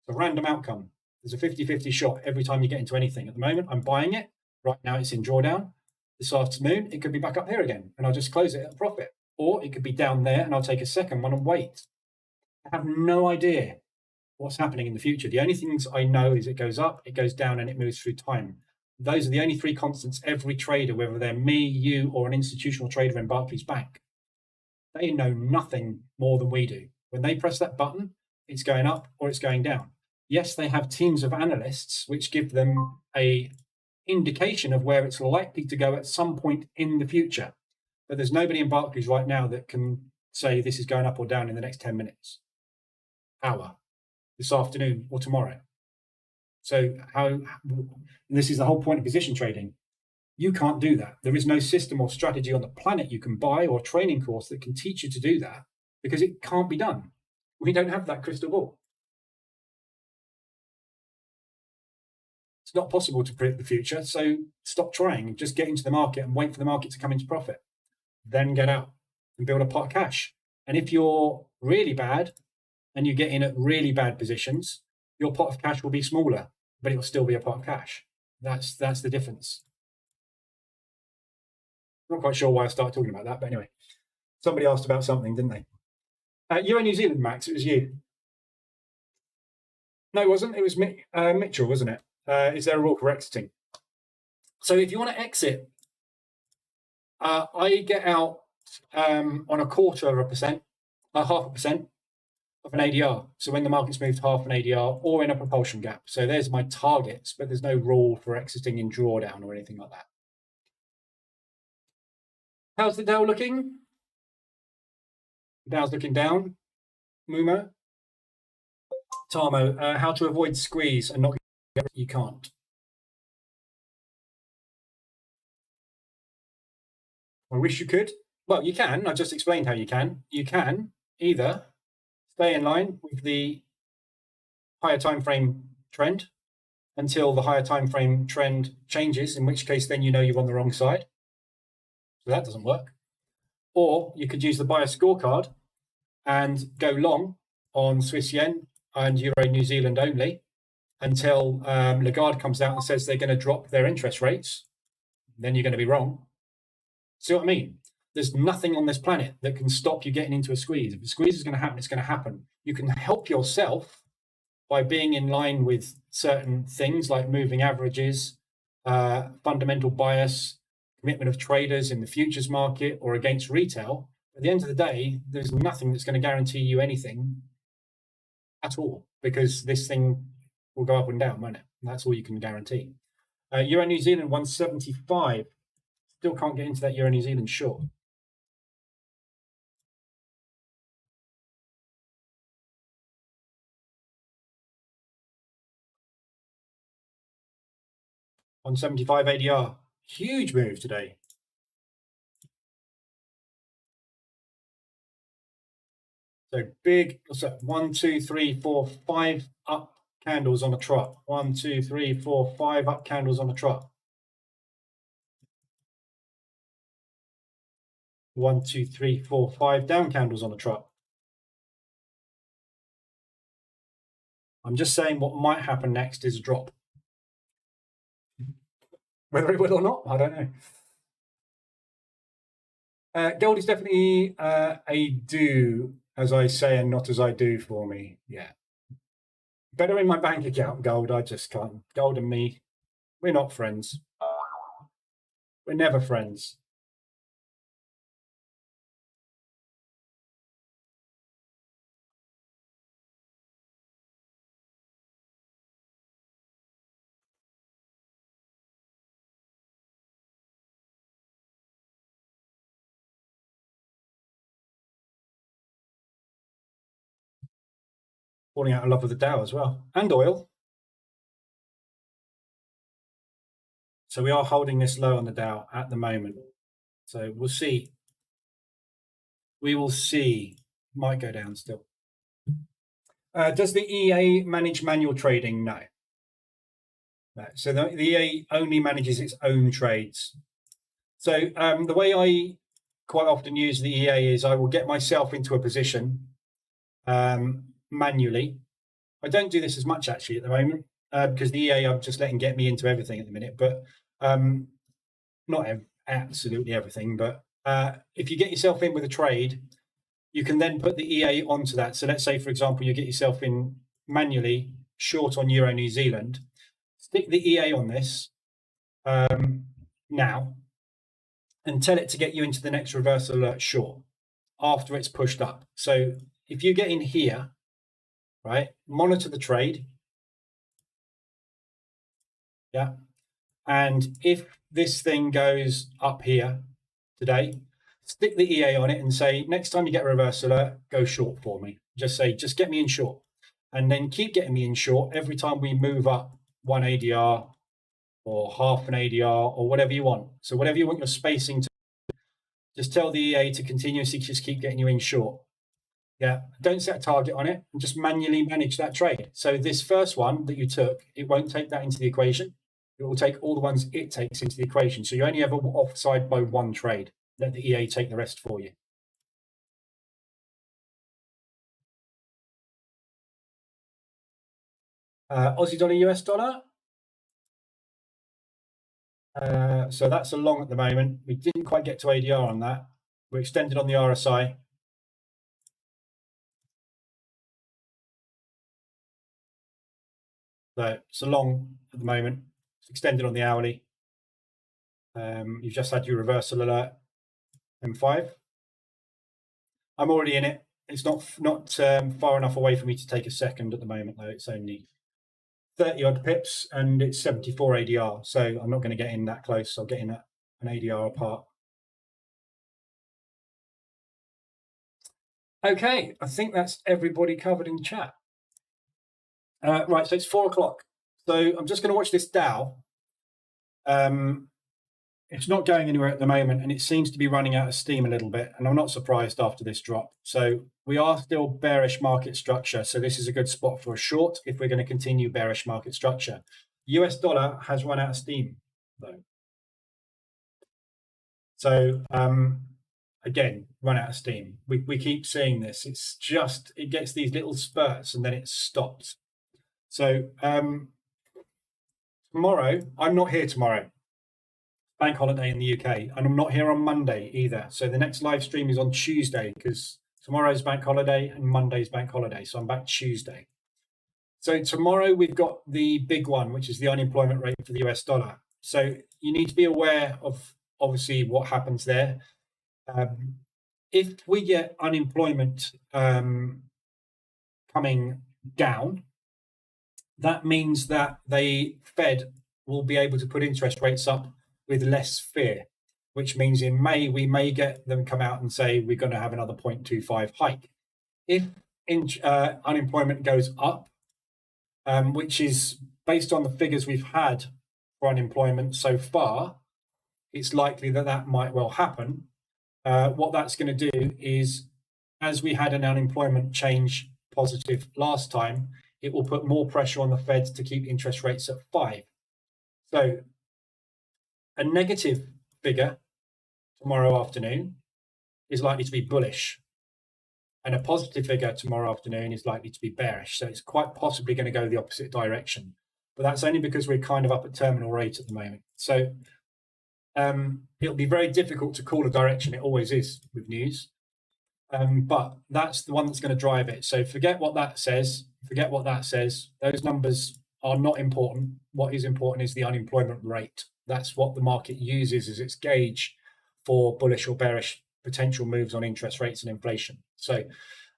It's a random outcome. There's a 50-50 shot every time you get into anything. At the moment, I'm buying it. Right now, it's in drawdown. This afternoon, it could be back up here again, and I'll just close it at a profit. Or it could be down there, and I'll take a second one and wait. I have no idea what's happening in the future. The only things I know is it goes up, it goes down, and it moves through time. Those are the only three constants every trader, whether they're me, you, or an institutional trader in Barclays Bank, they know nothing more than we do. When they press that button, it's going up or it's going down. Yes, they have teams of analysts which give them a indication of where it's likely to go at some point in the future. But there's nobody in Barclays right now that can say this is going up or down in the next 10 minutes, hour, this afternoon, or tomorrow. So this is the whole point of position trading. You can't do that. There is no system or strategy on the planet you can buy or training course that can teach you to do that, because it can't be done. We don't have that crystal ball. It's not possible to predict the future, so stop trying. Just get into the market and wait for the market to come into profit. Then get out and build a pot of cash. And if you're really bad and you get in at really bad positions, your pot of cash will be smaller, but it will still be a pot of cash. That's the difference. Not quite sure why I started talking about that, but anyway, somebody asked about something, didn't they? You're in New Zealand, Max. It was you. No, it wasn't. It was Mitchell, wasn't it? Is there a rule for exiting? So if you want to exit, I get out on 0.25%, 0.5% of an ADR. So when the market's moved half an ADR or in a propulsion gap. So there's my targets, but there's no rule for exiting in drawdown or anything like that. How's the Dow looking? The Dow's looking down. Mumo? Tamo, how to avoid squeeze and not get, you can't. I wish you could. Well, you can. I just explained how you can. You can either stay in line with the higher time frame trend until the higher time frame trend changes, in which case then you know you're on the wrong side. So that doesn't work. Or you could use the buyer scorecard and go long on Swiss yen and Euro New Zealand only until Lagarde comes out and says they're going to drop their interest rates. Then you're going to be wrong. See what I mean? There's nothing on this planet that can stop you getting into a squeeze. If a squeeze is going to happen, it's going to happen. You can help yourself by being in line with certain things like moving averages, fundamental bias, commitment of traders in the futures market or against retail. At the end of the day, there's nothing that's going to guarantee you anything at all, because this thing will go up and down, won't it? And that's all you can guarantee. Euro New Zealand 175. Still can't get into that Euro New Zealand short. On 75 ADR. Huge move today. So big, what's that? 1, 2, 3, 4, 5 up candles on a trot. 1, 2, 3, 4, 5 up candles on a trot. 1, 2, 3, 4, 5 down candles on a trot. I'm just saying what might happen next is a drop. Whether it will or not, I don't know. Gold is definitely a do as I say and not as I do for me. Yeah. better in my bank account, gold. I just can't. Gold and me, we're not friends. We're never friends. Falling out of love with the Dow as well, and oil. So we are holding this low on the Dow at the moment. So we'll see. We will see. Might go down still. Does the EA manage manual trading? No. So the EA only manages its own trades. So the way I quite often use the EA is I will get myself into a position manually. I don't do this as much actually at the moment because the EA I'm just letting get me into everything at the minute, but not absolutely everything. But if you get yourself in with a trade, you can then put the EA onto that. So let's say, for example, you get yourself in manually short on Euro New Zealand. Stick the EA on this now and tell it to get you into the next reverse alert short after it's pushed up. So if you get in here, right, monitor the trade. Yeah. And if this thing goes up here today, stick the EA on it and say, next time you get a reverse alert, go short for me. Just say, just get me in short. And then keep getting me in short every time we move up one ADR or half an ADR or whatever you want. So whatever you want your spacing to, just tell the EA to continuously just keep getting you in short. Yeah, don't set a target on it and just manually manage that trade. So this first one that you took, it won't take that into the equation. It will take all the ones it takes into the equation. So you only ever offside by one trade. Let the EA take the rest for you. Aussie dollar, US dollar. So that's a long at the moment. We didn't quite get to ADR on that. We're extended on the RSI. So it's a long at the moment. It's extended on the hourly. You've just had your reversal alert, M5. I'm already in it. It's not far enough away for me to take a second at the moment, though. It's only 30 odd pips and it's 74 ADR. So I'm not going to get in that close. I'll get in an ADR apart. Okay, I think that's everybody covered in chat. Right, so it's 4 o'clock. So I'm just going to watch this Dow. It's not going anywhere at the moment, and it seems to be running out of steam a little bit, and I'm not surprised after this drop. So we are still bearish market structure, so this is a good spot for a short if we're going to continue bearish market structure. US dollar has run out of steam, though. So again, run out of steam. We keep seeing this. It's just, it gets these little spurts, and then it stops. So tomorrow, I'm not here tomorrow. Bank holiday in the UK, and I'm not here on Monday either. So the next live stream is on Tuesday because tomorrow's bank holiday and Monday's bank holiday. So I'm back Tuesday. So tomorrow we've got the big one, which is the unemployment rate for the US dollar. So you need to be aware of obviously what happens there. If we get unemployment coming down, that means that the Fed will be able to put interest rates up with less fear, which means in May, we may get them come out and say, we're going to have another 0.25 hike. If unemployment goes up, which is based on the figures we've had for unemployment so far, it's likely that that might well happen. What that's going to do is, as we had an unemployment change positive last time, it will put more pressure on the Fed to keep interest rates at 5. So a negative figure tomorrow afternoon is likely to be bullish, and a positive figure tomorrow afternoon is likely to be bearish. So it's quite possibly going to go the opposite direction, but that's only because we're kind of up at terminal rate at the moment. So it'll be very difficult to call a direction. It always is with news, but that's the one that's going to drive it. So forget what that says. Forget what that says. Those numbers are not important. What is important is the unemployment rate. That's what the market uses as its gauge for bullish or bearish potential moves on interest rates and inflation. So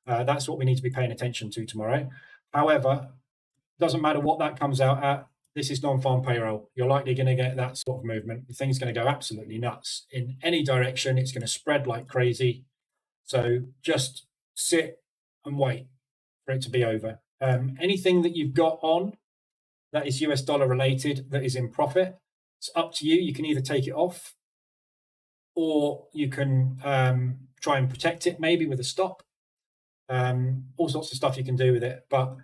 that's what we need to be paying attention to tomorrow. However, doesn't matter what that comes out at. This is non-farm payroll. You're likely going to get that sort of movement. The thing's going to go absolutely nuts in any direction. It's going to spread like crazy. So just sit and wait for it to be over. Anything that you've got on that is US dollar related, that is in profit, it's up to you. You can either take it off or you can try and protect it maybe with a stop. All sorts of stuff you can do with it, but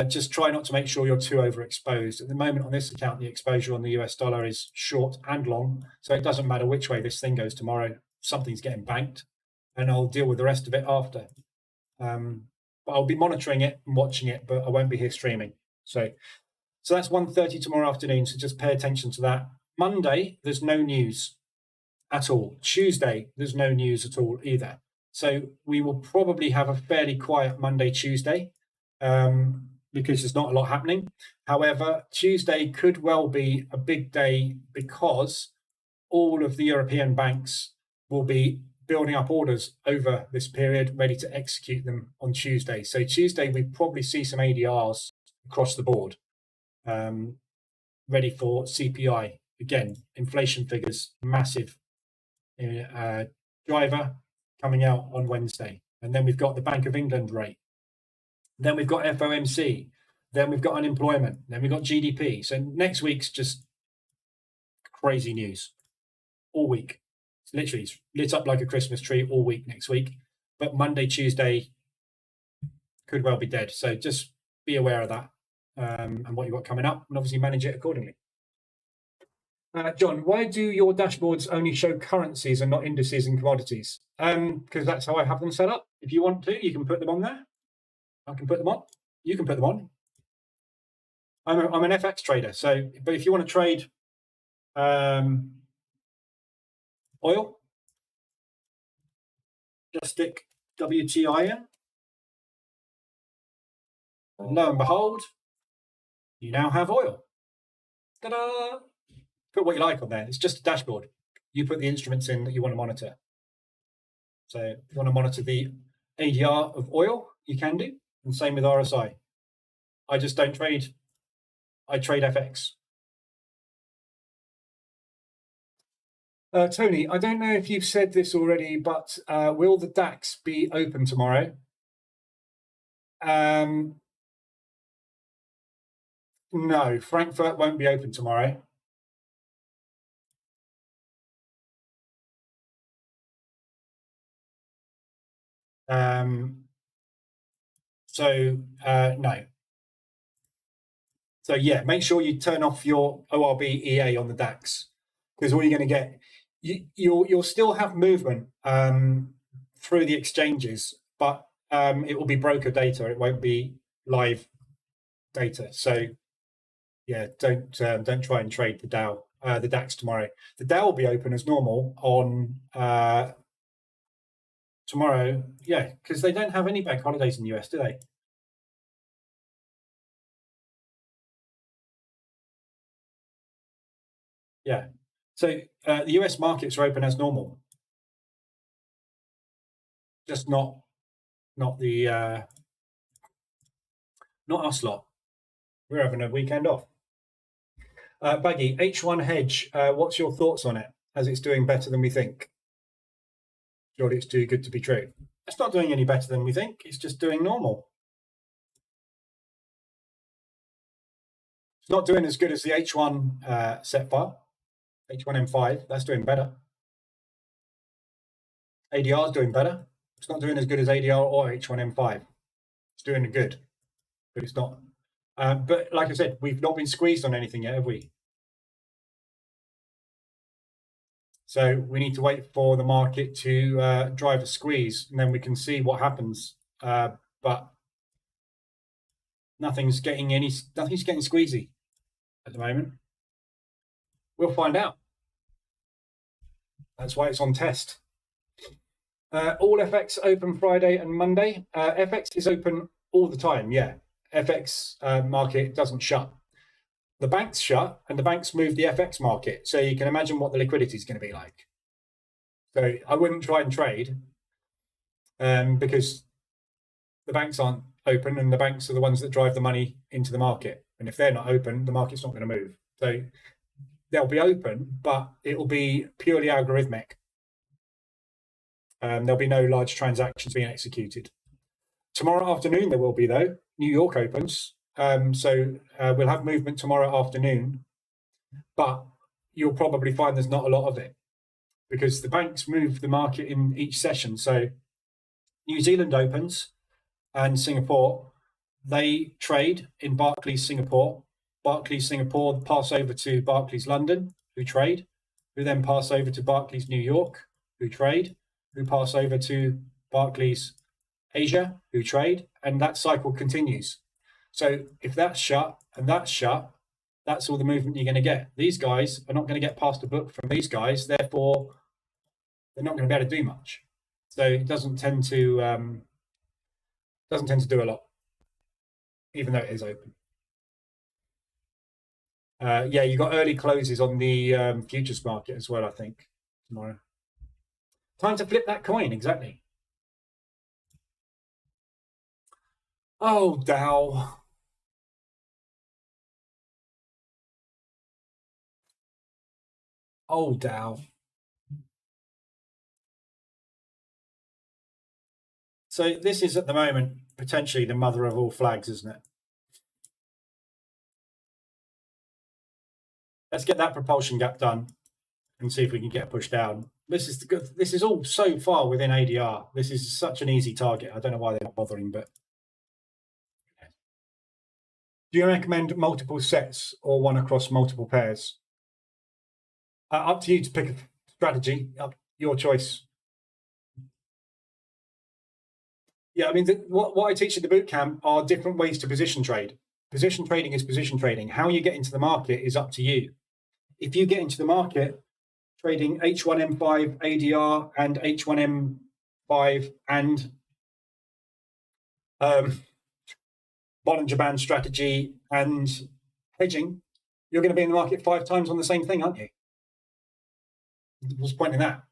just try not to make sure you're too overexposed. At the moment on this account, the exposure on the US dollar is short and long, so it doesn't matter which way this thing goes tomorrow. Something's getting banked, and I'll deal with the rest of it after. But I'll be monitoring it and watching it, but I won't be here streaming. So that's 1:30 tomorrow afternoon, so just pay attention to that. Monday, there's no news at all. Tuesday, there's no news at all either. So we will probably have a fairly quiet Monday, Tuesday, because there's not a lot happening. However, Tuesday could well be a big day because all of the European banks will be building up orders over this period, ready to execute them on Tuesday. So Tuesday, we probably see some ADRs across the board, ready for CPI. Again, inflation figures, massive driver coming out on Wednesday. And then we've got the Bank of England rate. Then we've got FOMC. Then we've got unemployment. Then we've got GDP. So next week's just crazy news all week. It's literally lit up like a Christmas tree all week next week. But Monday, Tuesday could well be dead. So just be aware of that and what you've got coming up, and obviously manage it accordingly. John, why do your dashboards only show currencies and not indices and commodities? Because that's how I have them set up. If you want to, you can put them on there. I can put them on. You can put them on. I'm an FX trader. So, but if you want to trade oil, just stick WTI in. And lo and behold, you now have oil. Ta-da! Put what you like on there. It's just a dashboard. You put the instruments in that you want to monitor. So if you want to monitor the ADR of oil, you can do. And same with RSI. I just don't trade. I trade FX. Tony, I don't know if you've said this already, but will the DAX be open tomorrow? No, Frankfurt won't be open tomorrow. No. So yeah, make sure you turn off your ORB EA on the DAX, because all you're going to get, you'll still have movement through the exchanges, but it will be broker data. It won't be live data. So yeah, don't try and trade the Dow, the DAX tomorrow. The Dow will be open as normal on tomorrow. Yeah, because they don't have any bank holidays in the US, do they? Yeah. So the US markets are open as normal, just not the not us lot. We're having a weekend off. Baggy, H1 hedge. What's your thoughts on it? As it's doing better than we think. Surely it's too good to be true. It's not doing any better than we think. It's just doing normal. It's not doing as good as the H1 set file. H1M5, that's doing better. ADR is doing better. It's not doing as good as ADR or H1M5. It's doing good, but it's not. But like I said, we've not been squeezed on anything yet, have we? So we need to wait for the market to drive a squeeze, and then we can see what happens. But nothing's getting squeezy at the moment. We'll find out. That's why it's on test. All FX open Friday and Monday. FX is open all the time, yeah. FX market doesn't shut. The banks shut, and the banks move the FX market. So you can imagine what the liquidity is going to be like. So I wouldn't try and trade because the banks aren't open, and the banks are the ones that drive the money into the market. And if they're not open, the market's not going to move. So they'll be open, but it will be purely algorithmic. There'll be no large transactions being executed. Tomorrow afternoon there will be, though. New York opens, so we'll have movement tomorrow afternoon, but you'll probably find there's not a lot of it because the banks move the market in each session. So New Zealand opens and Singapore, they trade in Barclays Singapore. Barclays Singapore pass over to Barclays London, who trade, who then pass over to Barclays New York, who trade, who pass over to Barclays Asia, who trade, and that cycle continues. So if that's shut and that's shut, that's all the movement you're going to get. These guys are not going to get past a book from these guys, therefore they're not going to be able to do much. So it doesn't tend to do a lot, even though it is open. Yeah, you got early closes on the futures market as well, I think, tomorrow. Time to flip that coin, exactly. Oh, Dow. Oh, Dow. So this is at the moment potentially the mother of all flags, isn't it? Let's get that propulsion gap done and see if we can get pushed down. This is all so far within ADR. This is such an easy target. I don't know why they're not bothering, but do you recommend multiple sets or one across multiple pairs? Up to you to pick a strategy. Your choice. Yeah, I mean, what I teach at the bootcamp are different ways to position trade. Position trading is position trading. How you get into the market is up to you. If you get into the market trading H1M5 ADR and H1M5 and Bollinger Band strategy and hedging, you're going to be in the market 5 times on the same thing, aren't you? What's the point in that?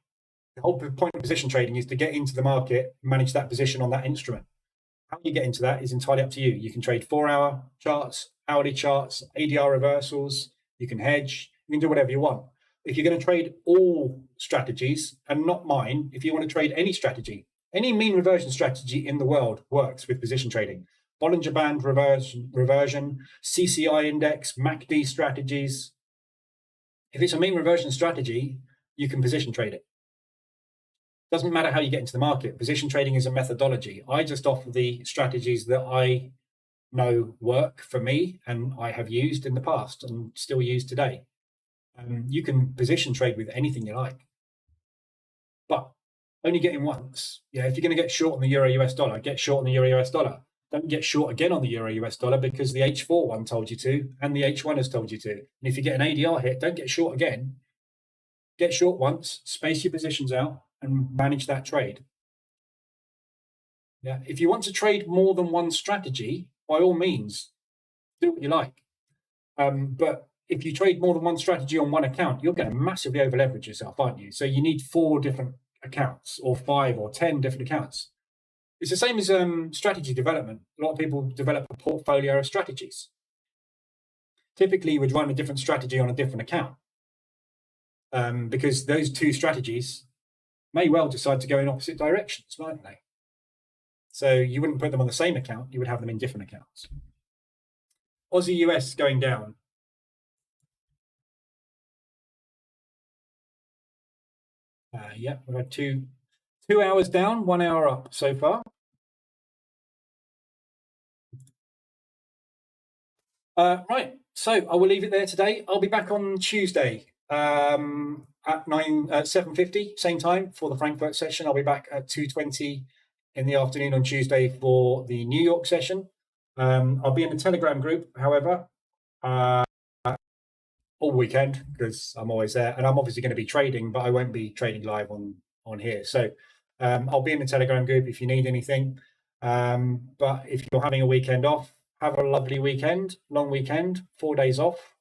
The whole point of position trading is to get into the market, manage that position on that instrument. How you get into that is entirely up to you. You can trade 4-hour charts, hourly charts, ADR reversals. You can hedge. You can do whatever you want. If you're going to trade all strategies, and not mine, if you want to trade any strategy, any mean reversion strategy in the world works with position trading. Bollinger Band reversion, CCI index, MACD strategies. If it's a mean reversion strategy, you can position trade it. Doesn't matter how you get into the market. Position trading is a methodology. I just offer the strategies that I know work for me and I have used in the past and still use today. You can position trade with anything you like, but only get in once. Yeah, if you're going to get short on the euro US dollar, get short on the euro US dollar. Don't get short again on the euro US dollar because the H4 one told you to and the H1 has told you to. And if you get an ADR hit, don't get short again. Get short once, space your positions out, and manage that trade. Yeah, if you want to trade more than one strategy, by all means, do what you like. But if you trade more than one strategy on one account, you're going to massively over leverage yourself, aren't you? So you need 4 different accounts or 5 or 10 different accounts. It's the same as strategy development. A lot of people develop a portfolio of strategies. Typically, you would run a different strategy on a different account because those 2 strategies may well decide to go in opposite directions, mightn't they? So you wouldn't put them on the same account, you would have them in different accounts. Aussie US going down. Yeah, we've had 2 hours down, 1 hour up so far. Right, so I will leave it there today. I'll be back on Tuesday at 7:50, same time for the Frankfurt session. I'll be back at 2:20 in the afternoon on Tuesday for the New York session. I'll be in the Telegram group, however, all weekend because I'm always there, and I'm obviously going to be trading, but I won't be trading live on here. So I'll be in the Telegram group if you need anything. But if you're having a weekend off, Have a lovely weekend, long weekend, 4 days off.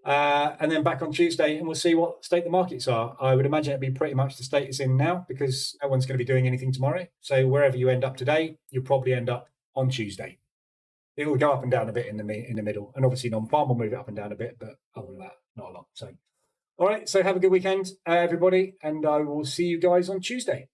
And then back on Tuesday, and we'll see what state the markets are. I would imagine it'll be pretty much the state it's in now, because no one's going to be doing anything tomorrow. So wherever you end up today, you'll probably end up on Tuesday. It will go up and down a bit in the middle, and obviously non-farm will move it up and down a bit, but other than that, not a lot. So, all right. So have a good weekend, everybody, and I will see you guys on Tuesday.